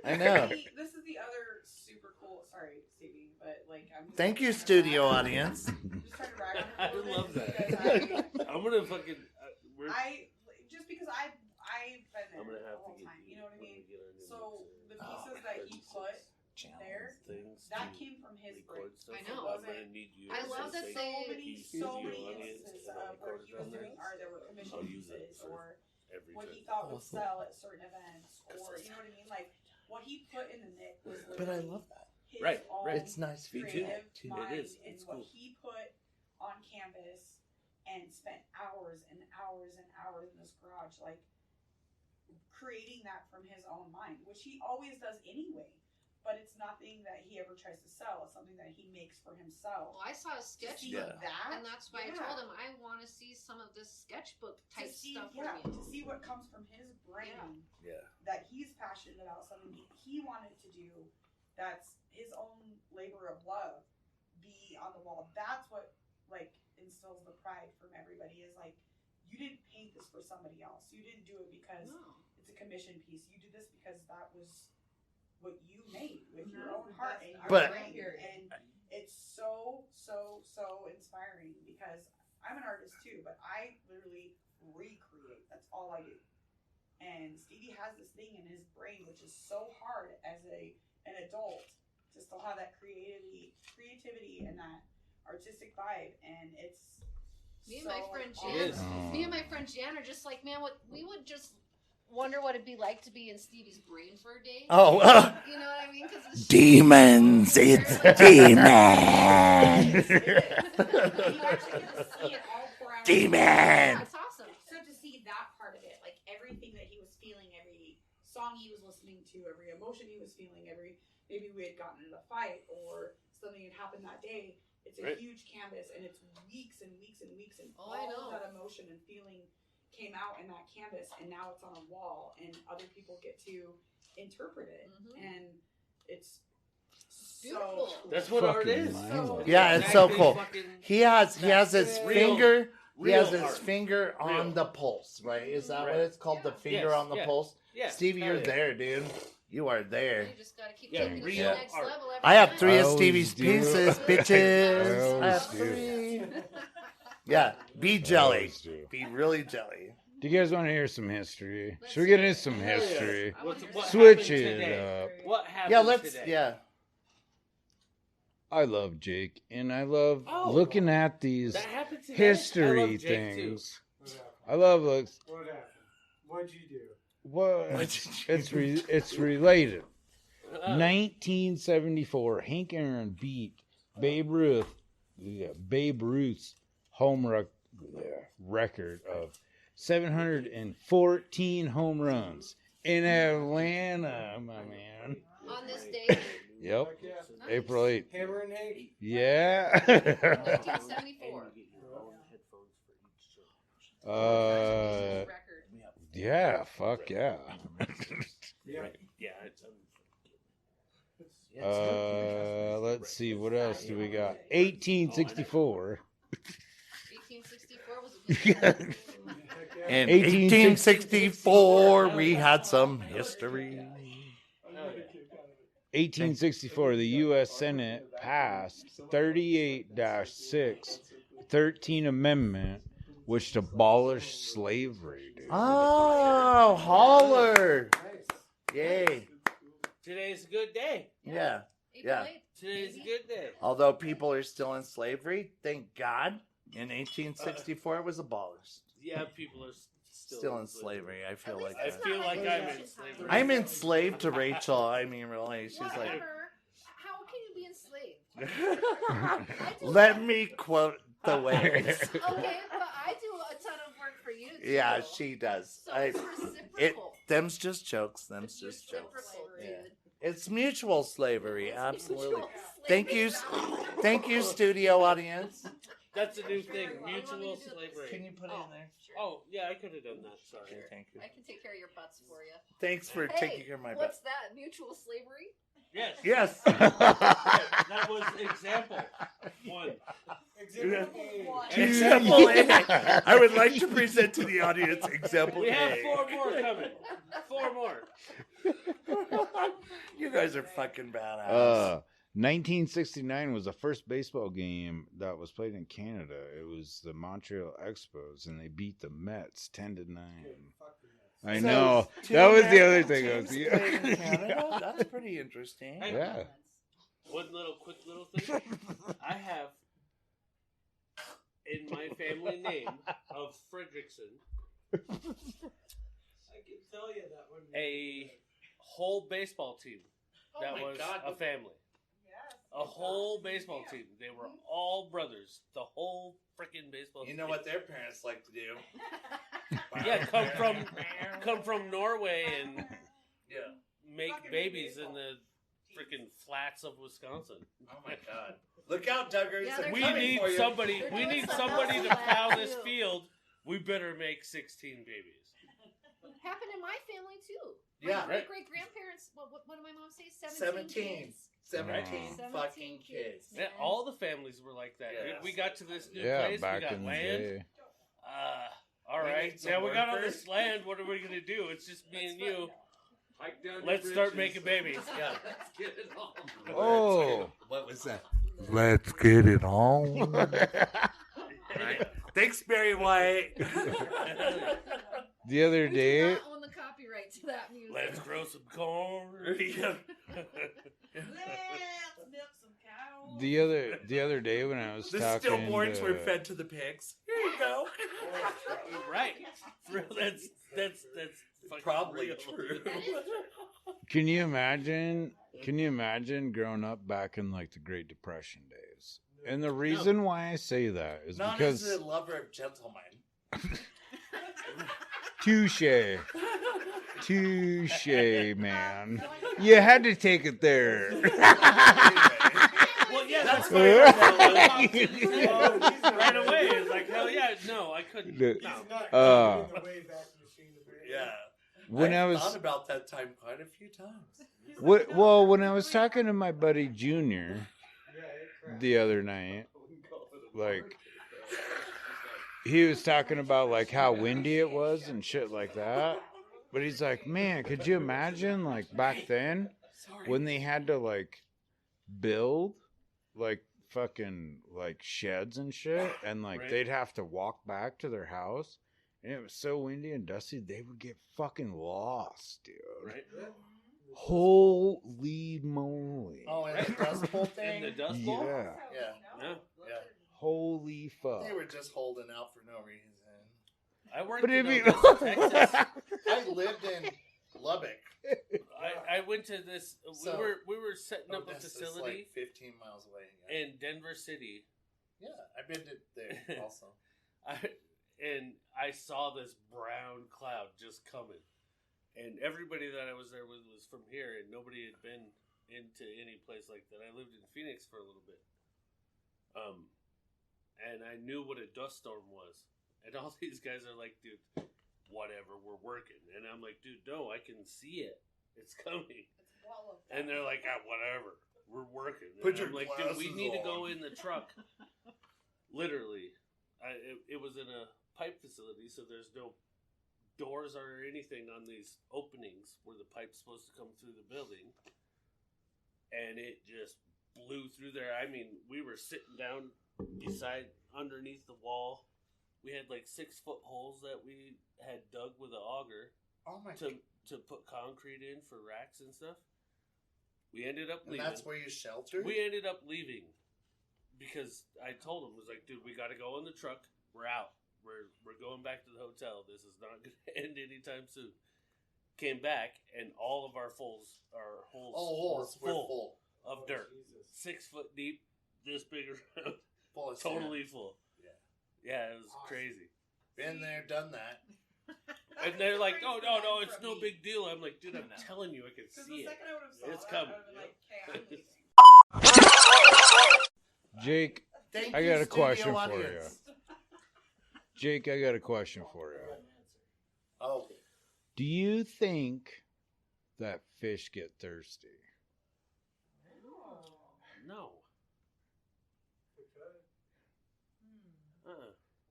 I know. This is the other super cool. Sorry, Stevie, but like I'm. Just Thank you, trying to studio brag- audience. I'm just trying to brag on I it a little love bit that. because I'm gonna fucking. just because I've been I'm there gonna the have to whole get time. You know what I when mean? we get our new So mixer. the pieces that he put there, Things that to came from his brain. record stuff. I know. I'm gonna need you. I to love that say So they- many instances of where he was doing art that were commission I'll use it pieces for or every what time. he thought would sell at certain events, or you know what I mean? Like what he put in the Nick was But I literally love that. his Right, own right. It's nice Me too. creative too. mind It is. and It's what cool. he put on canvas and spent hours and hours and hours in this garage, like creating that from his own mind, which he always does anyway. But it's nothing that he ever tries to sell. It's something that he makes for himself. Well, I saw a To see sketchbook, that, and that's why I yeah. told him I want to see some of this sketchbook to type see, stuff yeah, from to you. see what comes from his brain Yeah. that he's passionate about, something he wanted to do, that's his own labor of love, be on the wall. That's what like instills the pride from everybody. Is like, you didn't paint this for somebody else. You didn't do it because No. it's a commission piece. You did this because that was what you made with your own heart and your But- brain. And it's so inspiring because I'm an artist too, but I literally recreate. That's all I do. And Stevie has this thing in his brain which is so hard as an adult to still have that creativity and that artistic vibe, and it's Me and so my friend awesome. It is. Me and my friend Jan are just like, man, what we would just wonder what it'd be like to be in Stevie's brain for a day. Oh, You know what I mean? Because demons! It's demons! You actually get to see it all pour out. Demon! That's awesome. So to see that part of it, like everything that he was feeling, every song he was listening to, every emotion he was feeling, maybe we had gotten in a fight or something had happened that day. It's a Right. huge canvas and it's weeks and weeks and weeks and Oh, I all know. of that emotion and feeling came out in that canvas, and now it's on a wall and other people get to interpret it, Mhm. and it's Beautiful. so cool. That's what art Fucking is. mind-blowing. Yeah, it's so Exactly cool. fucking- He has his Real- finger. He real has his art. finger on Real. the pulse, right? Is that Right. what it's called? The Yeah. finger Yes, on the yeah. pulse. Yeah, Stevie, hell you're yeah. there, dude. You are there. You just gotta keep Yeah, taking it to the real next art. level every I have time. 3 of I always Stevie's do. pieces, I bitches. I always have do. 3. Yeah, be jelly. always do. Be really jelly. Do you guys want to hear some history? Let's Should we get hear into it. some Hell yeah. history? I wanna hear What that. Switch happened it today? up. What happened Yeah, let's. today? Yeah. I love Jake, and I love Oh. looking at these That happened today? I history love Jake, too. things. What happened? I love like What happened? What'd you do? what What did you it's related. Uh, 1974, Hank Aaron beat Babe Ruth's home record of 714 home runs in Atlanta, my man. On this day, Yep, Heck yeah. nice. April 8th. Hammer and Hank. Yeah. 1974. uh, Record. yeah, fuck yeah. Yeah. Yeah, it's Let's see, what else do we got? 1864. 1864 was a good year. Heck yeah. In 1864, 1864, we had some history. 1864, the U.S. Senate passed 38-6, 13th Amendment, which abolished slavery, dude. Oh, holler! Nice. Yay! Today's a good day. Yeah. April Yeah. 8th. Today's a good day. Although people are still in slavery, thank God, in 1864 it was abolished. Yeah, people are Still in slavery, I feel At like least I it's that. not feel like I'm election in slavery. time. I'm enslaved to Rachel. I mean, really, she's like. Whatever. How can you be enslaved? I do Let that. me quote the ways. Okay, but I do a ton of work for you too. Yeah, she does. So I, it's reciprocal. them's just jokes. Them's It's just jokes. reciprocal, dude. Yeah. It's mutual slavery, absolutely. Mutual Thank you, slavery. thank you, studio audience. That's a new thing. You want me Mutual to do this? slavery. Can you put it in there? Sure. Oh, yeah, I could have done that. Sorry. Okay, thank you. I can take care of your butts for you. Thanks for Hey, taking care of my butt. what's that? Mutual slavery? Yes. Yes. That was example 1. Example A. I would like to present to the audience example We A. have 4 more coming. 4 more. You guys are fucking badass. 1969 was the first baseball game that was played in Canada. It was the Montreal Expos, and they beat the Mets 10-9. I So, know. two That was the other American thing. teams played in Canada? That's pretty interesting. Yeah. One quick little thing. I have in my family name of Fredrickson I can tell you that one. a whole baseball team that my was God. a family. A whole baseball team. They were all brothers. The whole freaking baseball team. You know what their parents like to do? Yeah, come from Norway and Yeah. make babies in the freaking flats of Wisconsin. Oh my God! Look out, Duggars! Yeah, I'm they're We coming need for you. somebody. They're We doing need something somebody else to in plow that this too. field. We better make 16 babies. Happened in my family too. Yeah. My great grandparents. What did my mom say? 17. Kids. 17 17 fucking kids. Yeah, all the families were like that. Yes. We got to this new Yeah, place. back We got in the land. day. All We right. need some Now we got all workers. this land. What are we gonna do? It's just me and you. Hike down Let's your start britches. making babies. Yeah. Let's get it on. Oh. What was that? Let's get it on. Right. Thanks, Barry White. The other We day, do not own the copyright to that music. Let's grow some corn. Yeah. Let's milk some cows. the other day when I was The talking stillborns to, were fed to the pigs. Here you go. Right. For real, that's fucking Probably real. true. Can you imagine? Can you imagine growing up back in like the Great Depression days? And the reason why I say that is Not because as a lover of gentlemen. touche, man. You had to take it there. Well, yeah, That's that's why I right away. It's like, hell yeah, no, I couldn't. The- No. He's not Uh, giving the Wayback Machine apparently. Yeah. When I was thought about that time quite a few times. well, when I was talking to my buddy Junior the other night, like he was talking about like how windy it was and shit like that. But he's like, man, could you imagine like back then when they had to like build like fucking like sheds and shit, and like Right. they'd have to walk back to their house, and it was so windy and dusty they would get fucking lost, dude. Right? Holy moly! Oh, and the Dust Bowl thing? In the Dust Bowl? Yeah, Yeah. Yeah. Yeah. holy fuck! They were just holding out for no reason. I worked But in if Texas. I lived in Lubbock. I went to this. So- we were setting up a Odessa's facility like 15 miles away. Yeah, in Denver City. yeah, I've been to there also. I saw this brown cloud just coming, and everybody that I was there with was from here, and nobody had been into any place like that. I lived in Phoenix for a little bit, and I knew what a dust storm was. And all these guys are like, dude, whatever, we're working. And I'm like, dude, no, I can see it. It's coming. And they're like, whatever, we're working. Put And your I'm like, dude, we glasses need to on." go in the truck. Literally. It was in a pipe facility, so there's no doors or anything on these openings where the pipe's supposed to come through the building. And it just blew through there. I mean, we were sitting down underneath the wall. We had like 6-foot holes that we had dug with an auger Oh my to put concrete in for racks and stuff. We ended up And leaving. that's where you sheltered? We ended up leaving because I told him, was like, dude, we got to go in the truck. We're out. We're going back to the hotel. This is not going to end anytime soon. Came back and all of our holes were full of dirt. 6 foot deep, this big around, Full of totally sand. full. Yeah, it was crazy. Been there, done that. And they're like, no, it's no big deal. I'm like, dude, I'm telling you, I can Because see the it. second I would have saw It's that, coming. I would have been like, okay, I'm leaving. Jake, Thank I you, got a studio question for audience. Jake, I got a question for you. Oh, Do you think that fish get thirsty? No.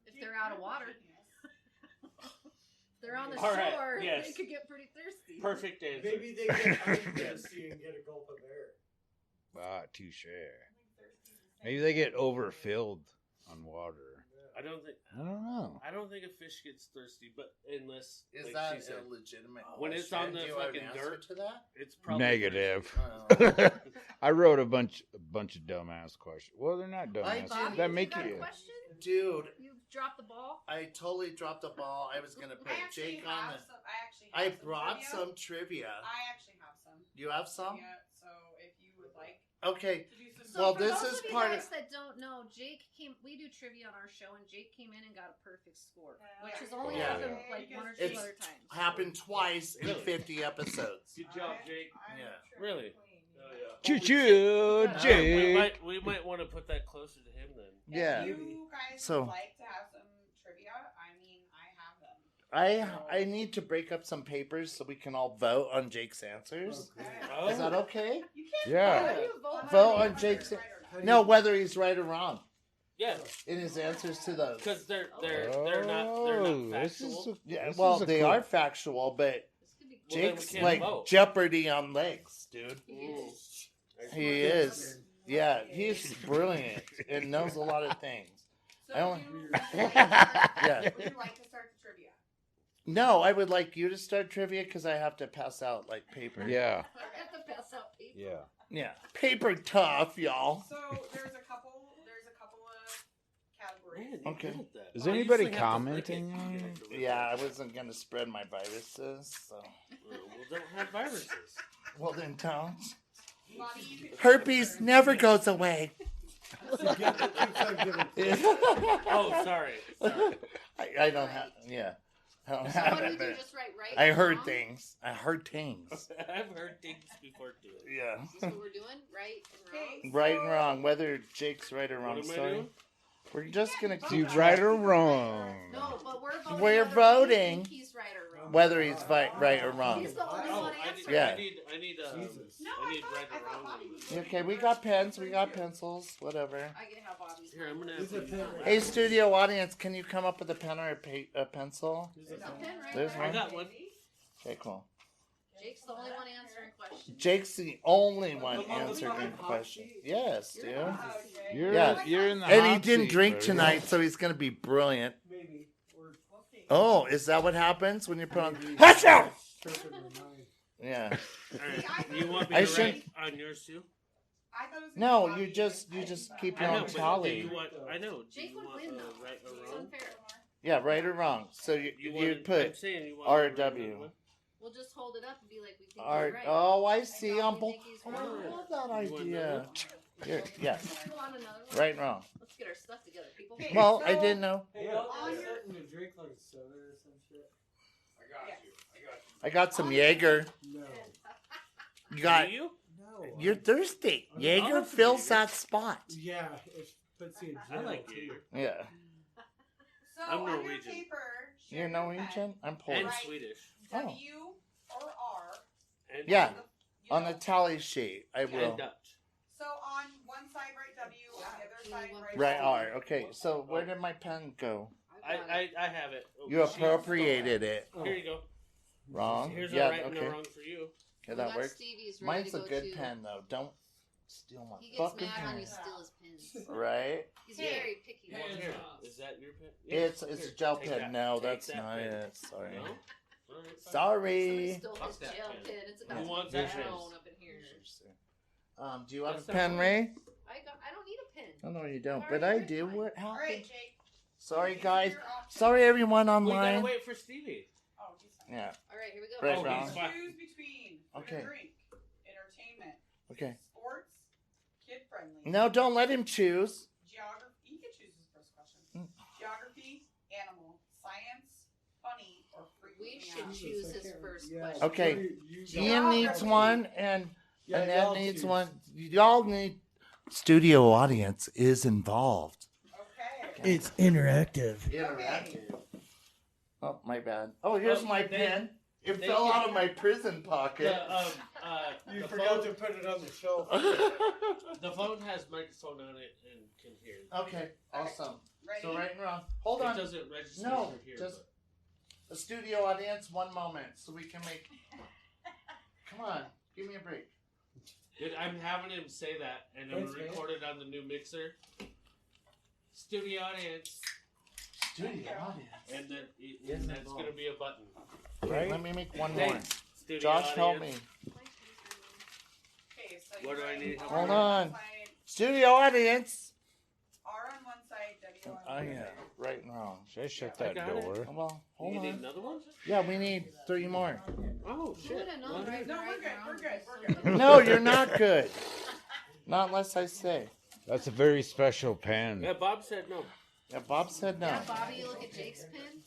If they're out of water. They're on the All right, shore, yes. they could get pretty thirsty. Perfect answer. Maybe they get thirsty and get a gulp of air. Ah, touche. Maybe they get overfilled on water. I don't think. I don't know. I don't think a fish gets thirsty, but unless Is like that she said, a legitimate when it's on question? the Do you have an fucking answer dirt to that? it's probably Negative. Oh. I wrote a bunch of dumbass questions. Well, they're not dumbass. Bobby, That you make got you. a question? Dude, You dropped the ball? I totally dropped the ball. I was gonna put I actually Jake on have the. some. I actually I have brought trivia. some trivia. I actually have some. You have some? Trivia, so if you would like Okay. to do some. So Well, for this those is of you part guys of- that don't know, Jake came. We do trivia on our show, and Jake came in and got a perfect score, which has only Yeah. happened like one or two It's other times. happened twice in Really? 50 episodes. Good job, Jake. Yeah. Really? Oh, yeah. Choo choo, Yeah. Jake. We might want to put that closer to him then. Yeah. If you guys So- would like to have some trivia, I mean, I have them. I need to break up some papers so we can all vote on Jake's answers. Okay. Oh. Is that okay? You can't Yeah. How do you vote? Vote for on the Jake's. answer? No, whether he's right or wrong Yeah, in his answers to those. because they're Oh, not this factual. is Yeah, this well, is a they cool- are factual, but This could be Well, then we Jake's can't like vote. Jeopardy on legs, dude. Ooh. He is. Yeah, he's brilliant and knows a lot of things. So I only- would you Yeah. like to start the trivia? No, I would like you to start trivia because I have to pass out like paper. Yeah, I have to pass out paper. yeah. Yeah. Paper tough, y'all. So there's a couple of categories. Man, you're Okay. good at that. Is I anybody usually have to break commenting it. on You it? have to rip Yeah, I it. wasn't gonna spread my viruses, so Well, don't have viruses. well then don't. Bobby, you can Herpes never goes away. Oh, sorry. I don't have. Yeah, I don't So have what do we it. do? But Just write right? I and heard wrong? things. I heard things. I've heard things before too. Yeah. Is this what we're doing? Right and wrong? Okay, Right so- and wrong, whether Jake's right or wrong. What am I Sorry. doing? We're just gonna Do keep right track or wrong? No, but we're voting. We're whether we voting think he's right or wrong. whether he's right or wrong. He's the only Oh, one I need, answering. Yeah. I need Jesus. No, I need I right thought or wrong. Bobby was Okay, we got pens, we got pencils, whatever. I get how Bobby's. Here, I'm gonna have He's to a use pen that. right Hey, studio audience, can you come up with a pen or a pencil? There's a pen right There's there. I got one. Okay, cool. Jake's the only one answering questions. Jake's the only one Come on, answering fucking hot questions. seat. Yes, dude. Okay. You're Yeah. you're in the And he hot didn't seat, drink buddy. tonight, so he's gonna be brilliant. Maybe. Or Oh, is that what happens when you put on? maybe Hatcha! tripping my mind. Yeah. Alright, you want me I to should- write on yours too? I thought it was No, gonna be you Bobby. just keep I your know, own but do tally. you want? I know. Do Jake you would want win though. right or It's wrong? unfair. Yeah, right or wrong. So You you'd I'm put saying you want R right or W. wrong. We'll just hold it up and be like, we think R. he's right. Oh, I see. know, On we both. think he's Oh, right. I love that You want idea. another? Here, yeah. You want another one? Right and wrong. Let's get our stuff together, people. Okay. Well, I So- didn't know. Hey, Yeah. y'all On got your- something to drink like soda or some shit? I got you. I got you. I got some Jaeger. No. You got. Do you? No. You're thirsty. I'll Jaeger have some fills Jaeger. that spot. Yeah, it puts you in I jail. like too. Jaeger. Yeah. So I'm on your Norwegian. paper, You're share your Norwegian? I'm And Polish. Right. Swedish. Oh. W or R. And Yeah. You On know? the tally sheet, I And will. Dutch. So on one side write W, on the other side write Right, R. R. Okay, so where did my pen go? I have it. Oh, You she's appropriated it. stolen. Here you go. Wrong? Here's Yeah, a right and a okay. wrong for you. Okay, that works. Stevie's ready Mine's to a go good too. pen, though. Don't steal my He gets fucking mad when you pen. steal his pens. Right? He's very picky. Well, here. Is that your pen? It's Here, a gel take pen. that. No, Take that's that not pen. it. Sorry. No? Alright, fine. Somebody Sorry. stole Fuck his that jail pen. pen. It's about Who to wants get that pen? thrown up in here. Do you have That's a not pen, mine. Ray? I don't need a pen. Oh, no, you don't. I've But already I do. written What All right, happened? Jake. Sorry, These are guys. your options. Sorry, everyone We gotta online. wait for Stevie. Oh, he's fine. Yeah. All right, here we go. Right, Oh, wrong. he's fine. Choose between food Okay. or drink, entertainment, Okay. sports, kid friendly. No, don't let him choose. Geography. He can choose his first question. Mm. Geography, animal, science, funny, or free. We should choose his first Yeah, question. Okay. you Ian got- needs one, and Yeah, Annette y'all needs choose. one. Y'all need. Studio audience is involved. Okay. It's interactive. Interactive. Oh, my bad. Oh, here's Oh, my then- pen. It fell out of my prison pocket. You the forgot phone, to put it on the shelf. the phone has microphone on it and can hear. Okay, awesome. Ready? So right and wrong. Hold It on. doesn't register No, from here. just a studio audience. 1 moment, so we can make. Come on, give me a break. Dude, I'm having him say that, and I'm Thanks, man. record it on the new mixer. Studio audience, Studio audience. and then Isn't that's it gonna be a button. Right. Let me make one more. Thanks, studio Josh, help me. audience. Okay, so What you do I write need? R Hold one on. side, Studio audience. R on one side, W on the Oh other. yeah, right and wrong. Should I shut I that got it. door? Well, hold You need on. another one? Yeah, we need 3 more. Oh shit! No, Well, right, No, right, we're good. wrong. We're good. We're good. No, you're not good. Not unless I say. That's a very special pen. Yeah, Bob said no. Yeah, Bob said no. Yeah, Bobby, you look at Jake's pin.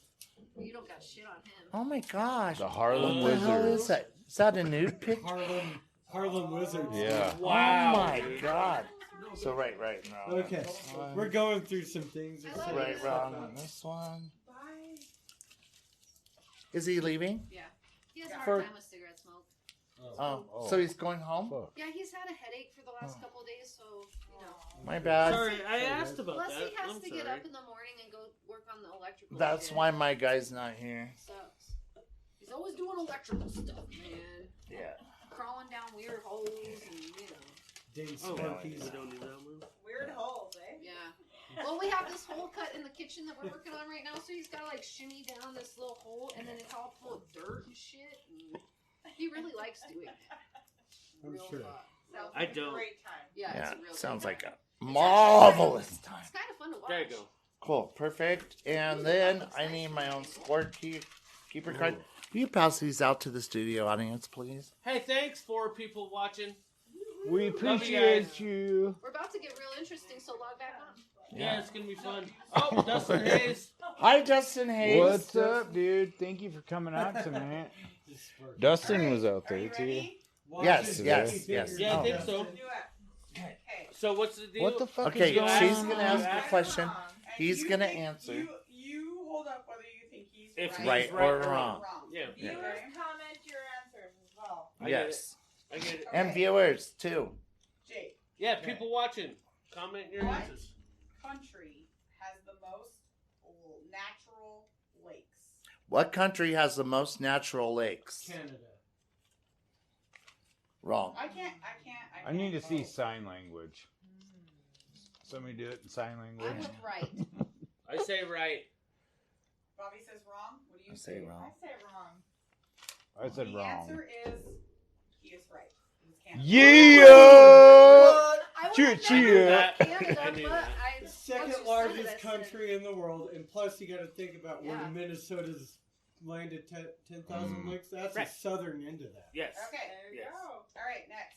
You don't got shit on him. Oh my gosh. The Harlem What the hell Wizard. is that? Is that a nude picture? Harlem Wizards. Yeah. Wow, Oh my dude. god. So right, no. Okay, we're going through some things. I love Right, it. wrong on this one. Bye. Is he leaving? Yeah. He has a hard For- time with cigarette smoke. Oh, so he's going home? Fuck. Yeah, he's had a headache for the last couple of days, so, you know. My bad. Sorry, I asked about Plus, that. he has I'm to sorry. get up in the morning and go work on the electrical That's shit. why my guy's not here. Sucks. He's always doing electrical stuff, man. Yeah. Crawling down weird holes and, you know. Dave Oh, Sparky's. we don't need that one. Weird holes, eh? Yeah. Well, we have this hole cut in the kitchen that we're working on right now, so he's got to, like, shimmy down this little hole, and then it's all full of dirt and shit. And he really likes doing it. I'm Real sure. fun. Sounds I like a don't. great time. Yeah, Yeah. it's a real Sounds good like time. a marvelous time. It's kind of fun to watch. There you go. Cool. Perfect. And then I need my own scorekeeper card. Will you pass these out to the studio audience, please? Hey, thanks for people watching. We you appreciate guys. you. We're about to get real interesting, so log back on. Yeah, it's gonna be fun. Oh, Dustin Hayes. Hi, Justin Hayes. What's up, dude? Thank you for coming out tonight. Dustin was out Are there you too. ready? Yes, Today. yes, yes. Yeah, I Oh. think so. Do it. Okay. So what's the deal? What the fuck Okay, is going she's on? gonna ask a question. And He's you gonna think- answer. You hold up whether you think he's If right, he's Right or wrong. Yeah. Viewers Okay. comment your answers as well. I get Yes. I get it. And viewers, too. Jake, Yeah, people watching. Comment your What? answers. country has the most natural lakes? What country has the most natural lakes? Canada. Wrong. I can't. I need to see vote. sign language. Somebody do it in sign I language. went right. I say right. Bobby says wrong. What do you I say I wrong. say wrong. I said The wrong. answer is he is right. It is Canada. Yeah! I Cheer, would've cheer. never thought I Canada, knew but that. I Second once you said largest it, I said- country in the world, and plus you got to think about Yeah. where Minnesota's landed 10,000 Mm. lakes. That's Right. the southern end of that. Yes. Okay. There you Yes. go. All right. Next,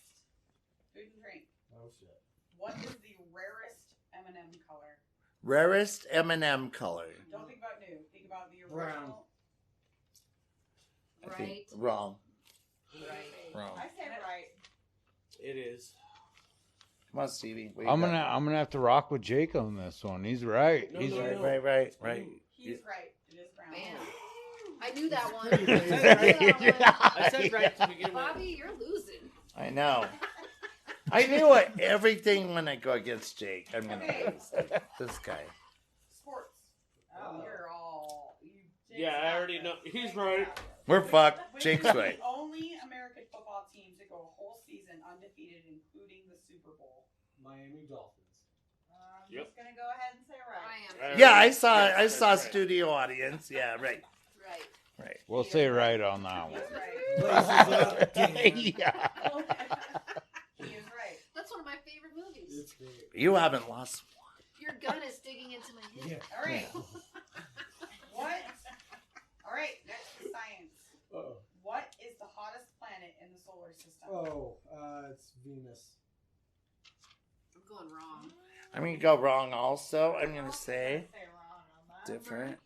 food and drink. Oh shit. What is the rarest M&M color? Rarest M&M color. Don't think about new. Think about the Brown. original. I Right. think wrong. Right. Wrong. I say right. It is. Come on, Stevie. What you I'm got? gonna have to rock with Jake on this one. He's right. No, He's no, right. no. Right. He is right. It is brown. Bam. I knew that one. Pretty I basic. knew that I said right to begin one. with. Bobby, you're losing. I know. I knew it. Everything when I go against Jake, I'm gonna Okay. lose. This guy. Sports. Oh. You're all. You. Yeah, I already know. He's right. We're fucked. Which Jake's is the right. only American football team to go a whole season undefeated, including the Super Bowl. Miami Dolphins. I'm Yep. just gonna go ahead and say right. I am. Yeah, I saw. Yes, I that's saw right. studio audience. Yeah, right. Right. Right. We'll say right on that He's one. right. Places out. Damn. yeah. He is right. That's one of my favorite movies. It's great. You haven't lost. Your gun is digging into my hip. Yeah. All right. What? All right. Next is science. Uh-oh. What is the hottest planet in the solar system? Oh, it's Venus. I'm going wrong. I'm gonna go wrong. Also, I'm gonna say Say wrong on that. different.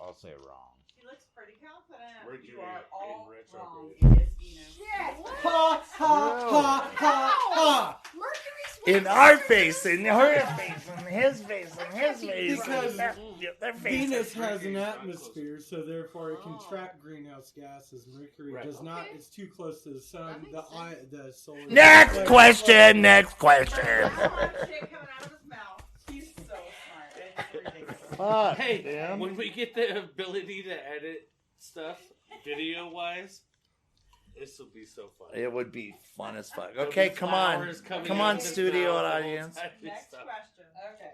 I'll say wrong. He looks pretty confident. Mercury You are all in wrong. retrograde. It is Venus. Shit. Ha ha ha ha ha! Mercury's In our face, in her face, in his face and his face. Because Their face. Venus has an atmosphere, so therefore it can trap greenhouse gases. Mercury does not. It's too close to the sun. The solar. Next question. Next question. Shit coming out of his mouth. He's so smart. It's ridiculous. Fuck, Hey, damn. when we get the ability to edit stuff video-wise, this will be so fun. It would be fun as fuck. There'll Okay, be come on. flowers coming Come out on, of his studio mouth, the whole audience. time. Next Stuff. question. Okay.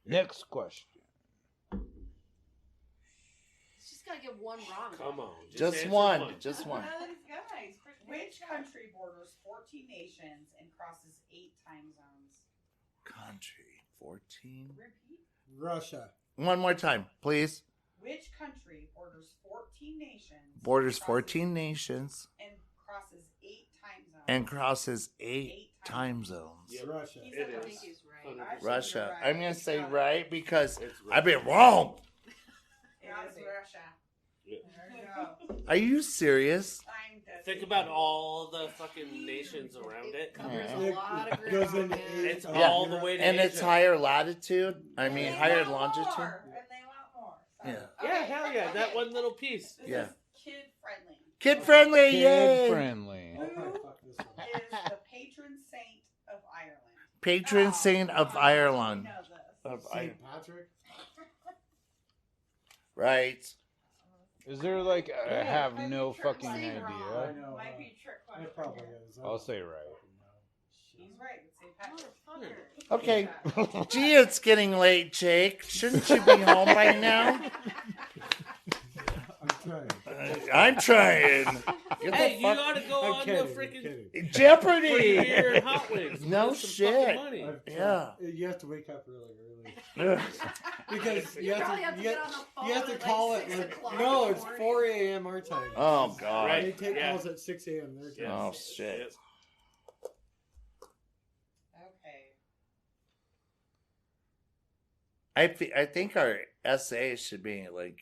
Next question. Just gotta get one wrong. Come on. Just answer one. Just one. None of these guys. Which country borders 14 nations and crosses 8 time zones? Country 14. Repeat. Russia. One more time, please. Which country borders 14 nations? Borders crosses- 14 nations and crosses 8 time zones. and crosses 8 time zones. Yep. Russia. He It said is. I think he's right. 100%. Russia. Right. I'm gonna say right because It's I've been Russia. wrong. It is Russia. There you go. Are you serious? I'm dead. Think about all the fucking nations around it. Covers Yeah. a lot of It goes ground. into man. It's Yeah. all the way to And Asia. it's higher latitude. I mean, They higher want longitude. more, and they want more. So. Yeah. Yeah, hell yeah. That one little piece. This Yeah. is kid friendly. Kid friendly, Kid yay! friendly. I'll probably fuck this one. Is the patron saint of Ireland? Patron Oh, saint of wow. Ireland. We know this. Of St. Patrick. Right. Is there like I have Might be no trick fucking question. I idea. know. Might be a trick question. It probably here. is. I'll say right. He's right. It's St. Patrick. Motherfucker. Okay. Gee, it's getting late, Jake. Shouldn't you be home by now? I'm trying. I'm trying. Get the Hey, you fuck- gotta go I'm on kidding. the I'm freaking kidding. Jeopardy. free beer and hot wings. No Make some shit. fucking money. I've tried. Yeah. You have to wake up really early. Ugh. Because you probably have have to to, get on the phone you have to at, call like, it. 6 Like, o'clock no, in the it's morning. 4 a.m. our time. Oh God. Right. They take Yeah. calls at 6 a.m. their time. Oh shit. Yep. Okay. I think our essay should be like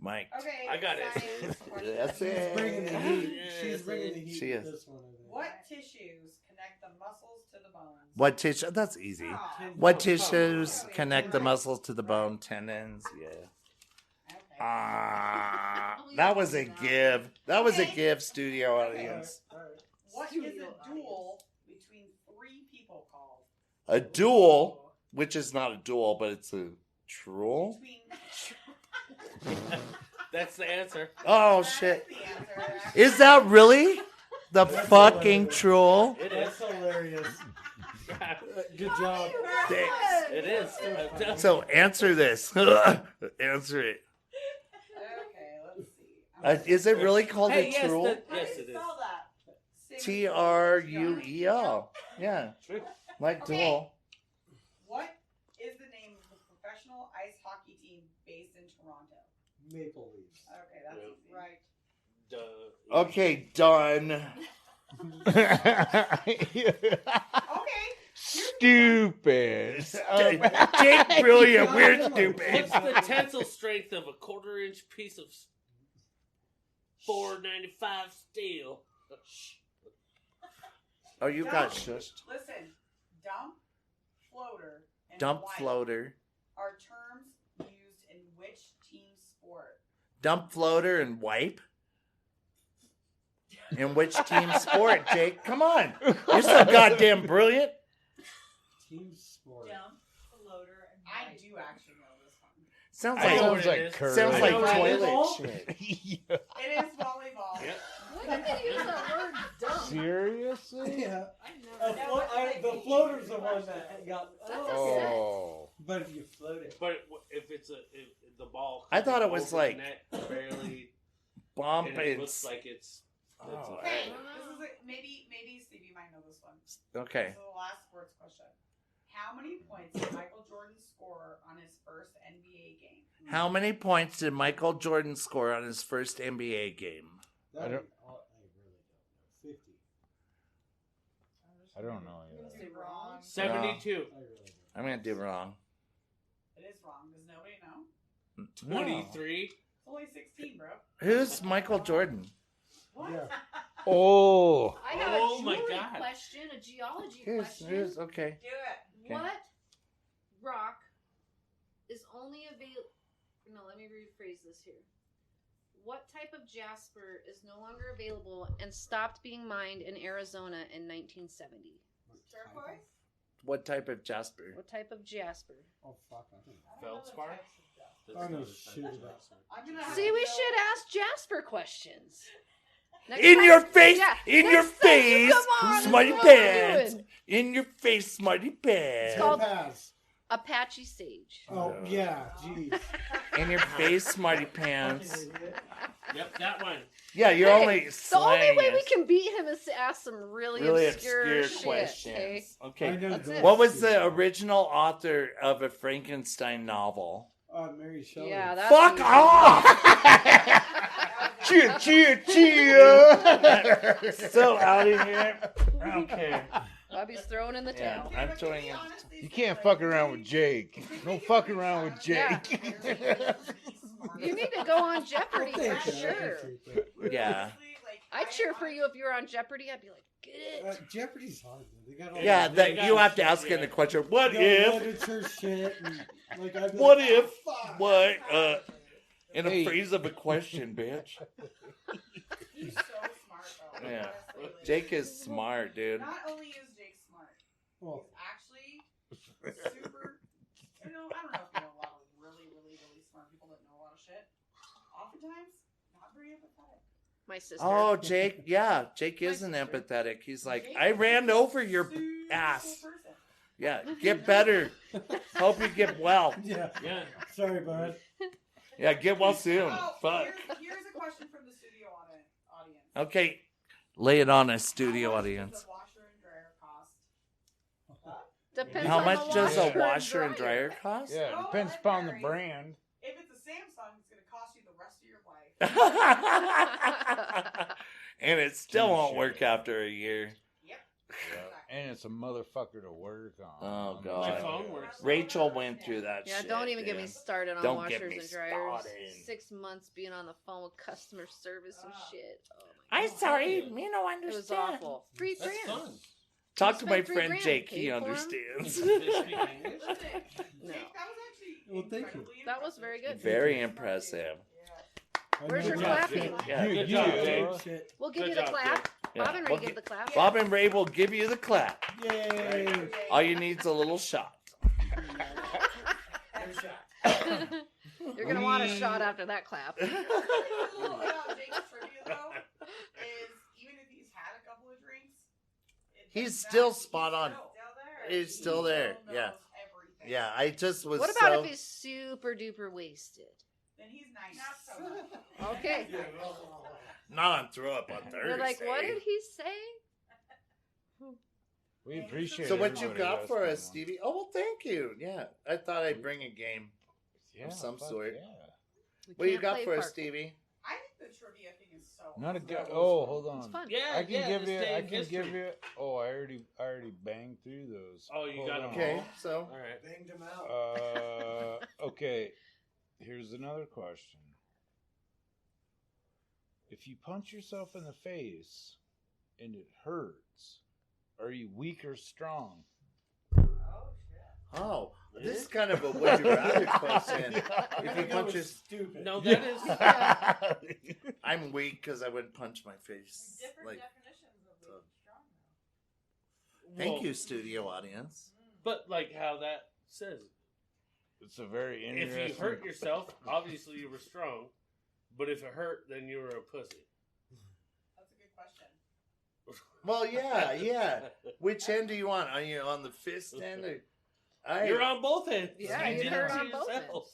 Mike. Okay. I got it. science question. That's She's it. bringing the heat. Yeah, She's bringing the heat. She with is. This one, I think. What tissues connect the muscles to the bones? What tissue? That's easy. Oh, What tissues connect the muscles to the bone? Tendons. Yeah. okay. That was a give. That was a give, studio audience. All right. What is a duel between 3 people called? A duel, which is not a duel, but it's a truel. Between. That's the answer. Oh That shit! is the answer, actually. Is that really the That's fucking hilarious. truel? It is. That's hilarious. Good job. It is. So answer this. Answer it. Okay, let's see. Is it really called Hey, a yes, truel? that- How yes, do you it is. spell that? Truel. Yeah, like Okay. duel. What is the name of the professional ice hockey team based in Toronto? Maple Leafs. Okay, that's Yep. easy. Right. Duh. Okay, done. Okay. Stupid. Jake, brilliant. We're What's stupid. the tensile strength of a quarter-inch piece of 495 steel? Oh, you got shushed. Listen, dump, floater, and Dump wipe floater. are terms used in which team sport? Dump floater and wipe. In which team sport, Jake? Come on. You're so goddamn brilliant. Team sport. Dump, floater, and I wipe. do actually know this one. Sounds I know like what Sounds it like is. curly. sounds I like know what it is. toilet shit. It is volleyball. Yep. When did they use that word dumb? Seriously? Yeah. I never. The floater's the one that got. That's a Oh. But if you float it. But if the ball, I thought it comes was over the like net barely, Bump and it and looks like it's. Oh, Okay, this is maybe maybe Stevie might know this one. okay. This is the last sports question. How many points did Michael Jordan score on his first NBA game? How many points did Michael Jordan score on his first NBA game? That I don't- I really don't know. 50. I don't know I'm either. gonna say wrong. 72. I really don't. I'm gonna do wrong. It is wrong. Does nobody know? 23. It's only 16, bro. Who's Michael Jordan? What? Yeah. Oh. I got Oh a my jewelry God. question, a geology Who's question. okay? Do it. What rock is only available. No, let me rephrase this here. What type of jasper is no longer available and stopped being mined in Arizona in 1970? Turquoise? What type of jasper? What type of jasper? Oh fuck! I don't know. Feldspar? I know shit about. I'm gonna have See, to we go- should ask Jasper questions. Next In time- your face! Yeah, In next your time you face! come on, Smarty what are you pants! doing? In your face, smarty pants! called- Topaz. Apache sage. Oh yeah, jeez. In your face, smarty pants. Yep, that one. Yeah, you're Hey, only the only slang way we us. can beat him is to ask some really obscure, shit. questions. I Okay. know That's this it. What was shit. the original author of a Frankenstein novel? Mary Shelley. Yeah, that's Fuck easy. off! Cheer, cheer, cheer! So out of here. I don't care. Bobby's throwing in the Yeah, towel. I'm throwing it. You can't fuck around with Jake. No fucking around with Yeah. Jake. You need to go on Jeopardy Thank for you, I sure. appreciate that. Yeah. I'd cheer for you if you were on Jeopardy. I'd be like, get it. Jeopardy's hard, man. They got all Yeah, the- that you have to ask in the question. What they got if? literature shit. And, like, I'd be What like, if? fuck. What? In a Hey. phrase of a question, bitch. He's so smart, though. Yeah. Honestly, like, Jake is smart, dude. Not only is Jake smart, Well, he's actually super. I don't know if you know a lot of really, really, really smart people that know a lot of shit. Oftentimes, not very empathetic. My sister. Oh, Jake. Yeah, Jake isn't empathetic. He's like, I ran over your Super ass. cool person. Yeah, get better. Hope you get well. yeah. Yeah. Sorry, bud. Yeah, get well soon. Oh, Fuck. here's a question from the studio audience. Okay, lay it on us, How studio much audience. does a washer and dryer cost? Depends How on much the does a washer washer and dryer cost? Yeah, Oh, depends that upon the varies. brand. If it's a Samsung, it's going to cost you the rest of your life. And it still won't work after a year. Yep. And it's a motherfucker to work on. Oh, My God. phone works. Rachel went through that Yeah, shit. don't even get me dude. started on Don't get washers me and dryers. started. 6 months being on the phone with customer service and shit. Oh my I'm God. sorry, me no It was understand. awful. Free That's grand. fun. Talk You to my spent $3 friend grand, Jake, paid he for 'em? understands. They speak English? No. Jake, that was actually Well, thank you. incredibly That was impressive. very good. Very impressive. Where's your Good job, clapping? Yeah, You- Good you- job, Jake. Shit. We'll give Good you the job, clap. Yeah. Bob and Ray We'll give gi- the clap. Bob and Ray will give you the clap. Yay. All you need is a little shot. You're gonna want a shot after that clap. Cool about Jake's trivia, though, is even if he's had a couple of drinks, He's that- still spot on. Still there. He's still there, knows yeah. everything. Yeah, I just was What about so... if he's super duper wasted? Then he's nice. Not so much. Okay. Not on throw up on Thursday. You're like, what did he say? We appreciate So what you everybody got for listening. us, Stevie? Oh, well, thank you. Yeah, I thought I'd bring a game. Yeah, some fuck sort. Yeah. We What you can't got play for us, park. Stevie? I think the trivia thing is so. Not a awesome. good. Oh, hold It's on. fun. Yeah, I can yeah, give this you. day I in can history. give you. Oh, I already banged through those. Oh, you Hold got on. them Okay, all? so All right. Banged him out. Okay. Here's another question. If you punch yourself in the face and it hurts, are you weak or strong? oh, this is kind of a would you rather question. If you That punch was your, stupid. No, that is. I'm weak because I wouldn't punch my face. Different Like, definitions of weak and strong, though. thank Well, you, studio audience. But like how that says it. It's a very If interesting. you hurt yourself, obviously you were strong. But if it hurt, then you were a pussy. That's a good question. Well, yeah. Which end do you want? Are you on the fist end? Or... You're on both ends. Yeah, you you did hurt it to on both yourself.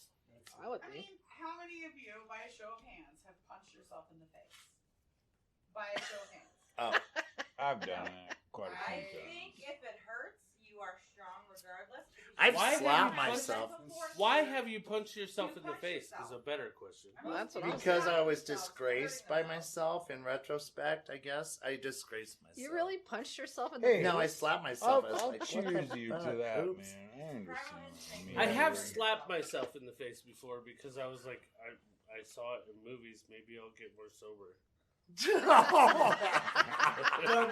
I would I be. mean, how many of you, by a show of hands, have punched yourself in the face? By a show of hands. Oh, I've done it quite a I few times. think if it hurts, you are strong regardless. because I've you- Why have slapped you punched myself. Why have you punched yourself in the face? Is a better question. Well, that's what I was because saying. I was disgraced by myself. In retrospect, I guess I disgraced myself. You really punched yourself in the Hey, face? No, I slapped myself. I was I'll like, what cheers the you fuck? to that, Oops. man. I understand. I have slapped myself in the face before because I was like, I saw it in movies. Maybe I'll get more sober. Done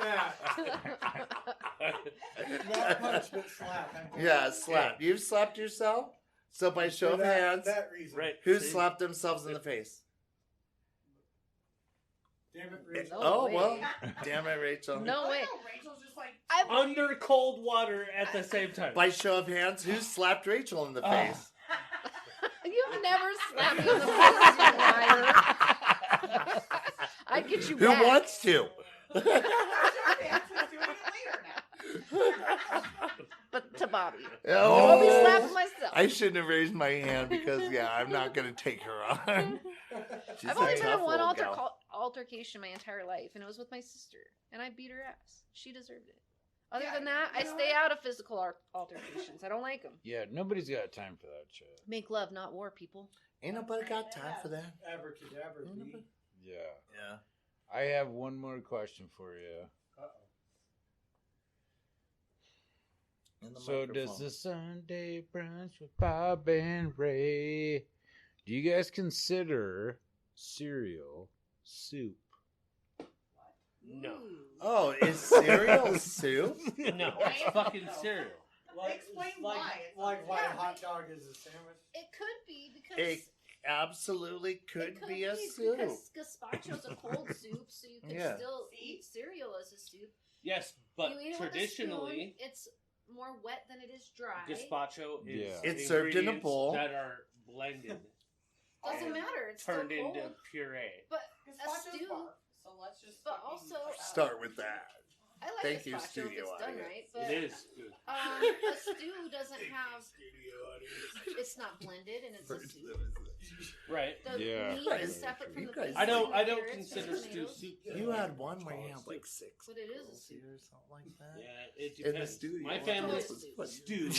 that. Not punch, but slap. Yeah, slap. You've slapped yourself? So by show of hands, that reason. Right. who slapped themselves in the face? Damn it, Rachel. Oh, well. Damn it, Rachel. No way. Rachel's just like Under cold water at the same time. By show of hands, who slapped Rachel in the face? You've never slapped me in the face, you liar. I'd get you Who back. wants to? But to Bobby. Oh. I'll be slapping myself. I shouldn't have raised my hand because, I'm not going to take her on. She's I've a only been tough in one little gal. altercation my entire life, and it was with my sister, and I beat her ass. She deserved it. Other than that, I stay out of physical altercations. I don't like them. Yeah, nobody's got time for that shit. Make love, not war, people. Ain't nobody got time for that. Abracadabra. Yeah. Yeah. I have one more question for you. So does the Sunday brunch with Bob and Ray, do you guys consider cereal soup? No. Oh, is cereal soup? No, it's fucking cereal. Explain why. Like why a hot dog is a sandwich? It could be because It absolutely could be a because soup. gazpacho's a cold soup, so you can Yeah. still eat cereal as a soup. Yes, but You eat it with a traditionally, spoon, it's more wet than it is dry. gazpacho is It's served in a ingredients bowl. that are blended, Doesn't matter. It's turned still into cold. puree. But a Gazpacho's stew. barf, so let's just. But fucking also, cut that out. Start with that. I like Thank you, gazpacho if studio it's done audience. right. But It is good. a stew doesn't have. It's not blended, and it's a soup. Right. The Yeah. meat is separate from the guys- beans I don't. and I the don't carrots and consider the stew tomatoes. soup. You had one where you had like 6 But it is a girls soup. here or something like that. Yeah, it In the depends. studio. My family's It's stew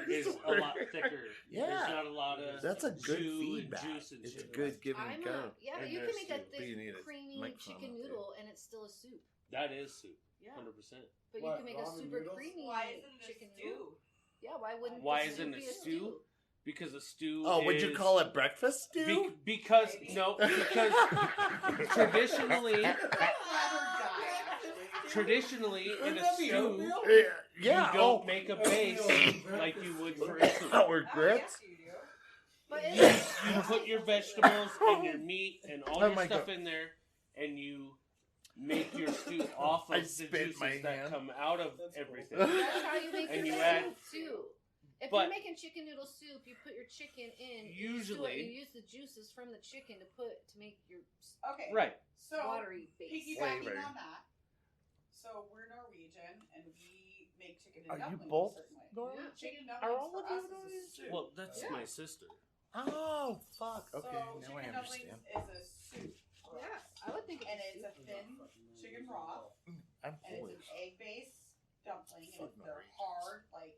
is a lot thicker. Yeah. There's not a lot of That's a good jus and feedback. juice and It's shit. good give and I'm go. a, yeah, but And you there's can make that soup. But you thick, need a creamy microphone chicken up there. noodle, and it's still a soup. That is soup. Yeah. 100%. But What, you can make a ramen super noodles? creamy Why isn't it a chicken stew? noodle. Yeah, why wouldn't? Why the isn't soup it be a stew? Because a stew. Oh, would you is- call it breakfast stew? because no, because traditionally, in a stew, Yeah. you don't make a base like you would for a soup. Or grits? But You put your vegetables and your meat and all Oh your my stuff God. in there, and you make your stew off I of the spit juices my that hand. come out of everything. that's how you make And your you add- soup too. If but- you're making chicken noodle soup, you put your chicken in. you stew it, Usually- you use the juices from the chicken to make your Okay. Right. So watery base. piggybacking Flavor. on that. So we're Norwegian and we make chicken and Are you dumplings both a certain way. Norwegian? Chicken and Are dumplings all for of you us is a Norwegian? soup. Well, that's Yeah. my sister. Oh, fuck. Okay, So now I chicken and dumplings understand. is a soup. for Yeah, us. I would think And it's it's a thin chicken broth, I'm and Polish. it's an egg-based dumpling, Fuck and they're Norwegian. hard, like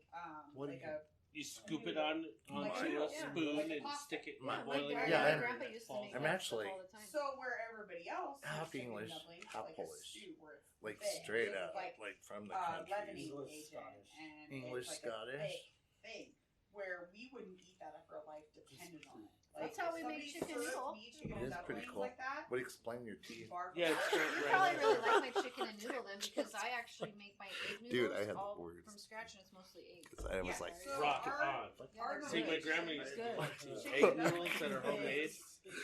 What like do you- a You scoop it onto Like a a- spoon like a and pasta. stick it in My- boiling my water. Yeah, I'm- grandpa used to Falls make I'm out. that actually- all the time. So where everybody else Half makes chicken English, dumplings, half like Polish. a stew where it's Like thick. straight This is up, like like from the Lebanese country. English, Asian, Scottish. and English, it's like Scottish. a thick thing where we wouldn't eat that if our life depended on it. That's Like, how if we make somebody chicken served noodle. me chicken It and is pretty dumplings cool. like that, Would explain your teeth. Yeah, it's You right. probably really like my chicken and noodle then, because I actually make my egg noodles Dude, I had the all words. from scratch, and it's mostly eggs. Because I was Yeah, like, so Rock it our- on. our See, my Norwegian grandma is used to good. do Chicken egg noodles that are dumplings homemade. is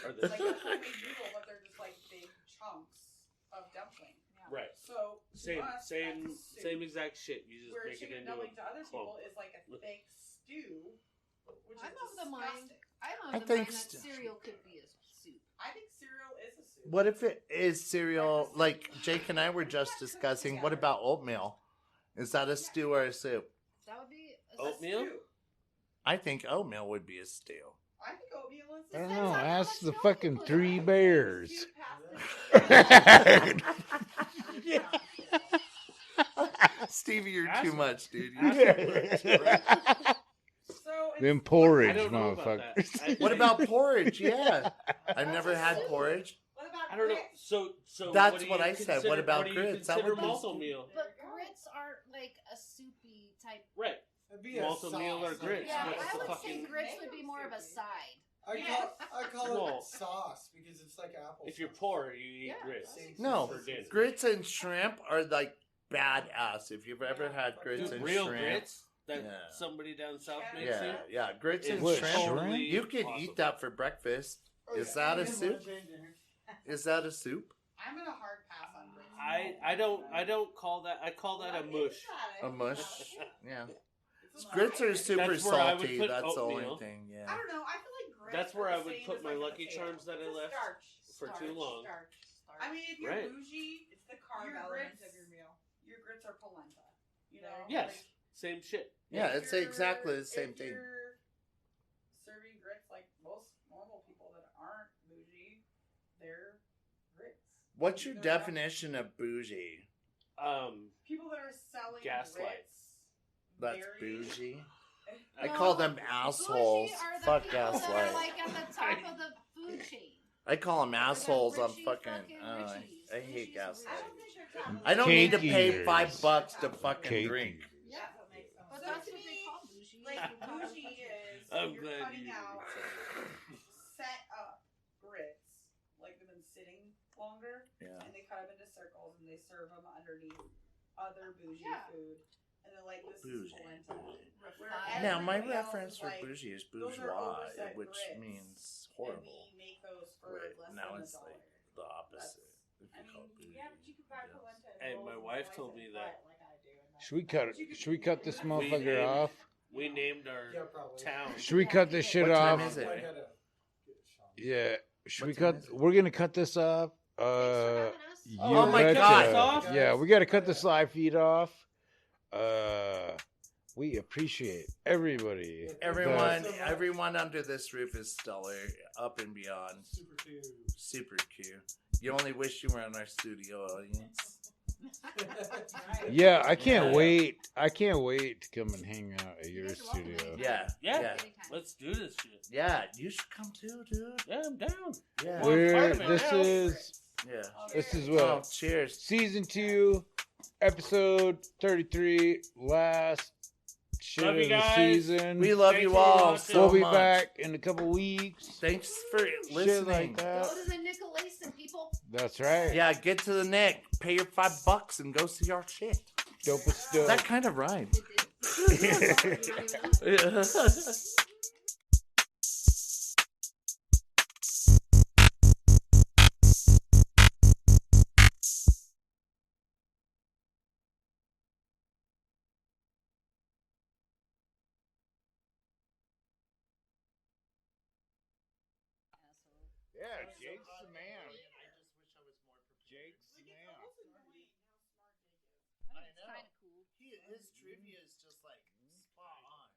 Are the like a homemade noodle, but they're just like big chunks of dumpling. right. So to Same, us, same, that's soup. same exact shit. You just Where make it chicken into dumpling a to other people clump. is like a thick stew, which I'm is of the mind. disgusting. I'm I of the think mind that st- cereal could be a soup. I think cereal is a soup. what if it is cereal? Like Jake and I were just discussing. What about oatmeal? Is that a stew or a soup? That would be a Oatmeal? Stew. I think oatmeal would be a stew. I think oatmeal is. I don't a know. on how Ask much the milk you fucking put three in. bears. Stew pasta. Stevie, you're Ask too him. much, dude. Ask him. So it's- Them I porridge, don't know about that. motherfuckers. What about porridge? Yeah, I've never had porridge. What about I don't know. grits? So That's do what you I said. consider- What about what do you grits? That consider would be- malto meal? But grits aren't like a soupy type. Right. It'd be a Malto meal or sauce, grits? Yeah, What's I the would say fucking- grits would be more of a side. I call Well, it sauce because it's like apple. If you're poor, you eat grits. No, for dinner. grits and shrimp are like badass. If you've ever had grits Dude, and real shrimp, grits that somebody down south makes you. yeah, grits and It's shrimp. totally You could awesome. eat that for breakfast. Is that a soup? Is that a soup? I'm in a hard pass on grits. I don't call that. I call that a mush. A mush. Yeah. Grits are super That's where I would salty. put That's the only oatmeal. thing. Yeah. I don't know. I feel like grits. That's where are I the would same put as, my like, a Lucky potato. Charms that I It's a left for too long. I mean, if you're Right. bougie, It's the carb your element grits, of your meal. your grits are polenta. You know? Yes, Like, same shit. Yeah, if it's you're- exactly the same if thing. You're serving grits like most normal people that aren't bougie, they're grits. What's your They're definition of bougie? People that are selling Gaslight. grits. That's very- bougie. I No, call them assholes. Bougie are the Fuck people that are gaslight. like at the top of the food chain. I call them assholes. I'm Richie fucking. Richies. I hate gaslight. I don't think they're top. I don't need to Cake pay eaters. $5 to fucking Cake drink. eaters. Yeah, That's what makes them. but So that's to what they me, call bougie. Like bougie is I'm you're glad cutting you out did set up grits, like they've been sitting longer, Yeah. and they cut them into circles and they serve them underneath other bougie Yeah. food, and they're like, this Bougie. is polenta. Where Now, my everybody else reference is for like, bougie is those are bourgeois, overset which grits, means and horrible. we make those for Right, less now than it's $1. like the opposite. If I you call it mean, bougie. Yeah, but you can buy yes. polenta and Hey, rolls my and wife slice told it me and that. fry it like I do, and Should we cut this motherfucker named- off? We named our Yeah, probably. town. Should we cut this shit What time off? is it? I gotta get shot. Yeah. Should What we time cut? is it? We're gonna cut this off. Thanks for having us. You Oh my betcha. God. Off? Yeah, we gotta cut this live feed off. We appreciate everybody. Everyone under this roof is stellar, up and beyond. Super two. Super Q. You only wish you were in our studio audience. Yeah, I can't Yeah. wait. I can't wait to come and hang out at your guys are welcome studio. anytime. Yeah, Yeah. yeah, Anytime. Let's do this shit. yeah. You should come too, dude. Yeah, I'm down. Yeah, Well, We're part of it this now. is yeah. this is Oh, what cheers. season 2, episode 33, last shit Love of you the guys. season. We love Thanks you for all watching. so We'll be much. back in a couple weeks. Thanks for Shit listening. like that. Go to the Nicolason, people. That's right. Yeah, get to the Nick. Pay your $5 and go see our shit. Dopest dope. That kind of rhymed. It did. You don't even know. Yeah, Jake's the man. Jake's the man. It's kind of cool. His trivia is just like spot on.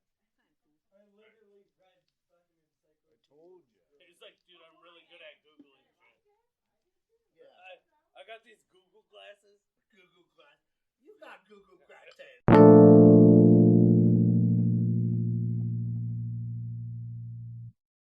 I literally read fucking encyclopedia. I told you. He's like, dude, I'm really good at Googling shit. Yeah. I got these Google glasses. Google Glass. You got Google Glass.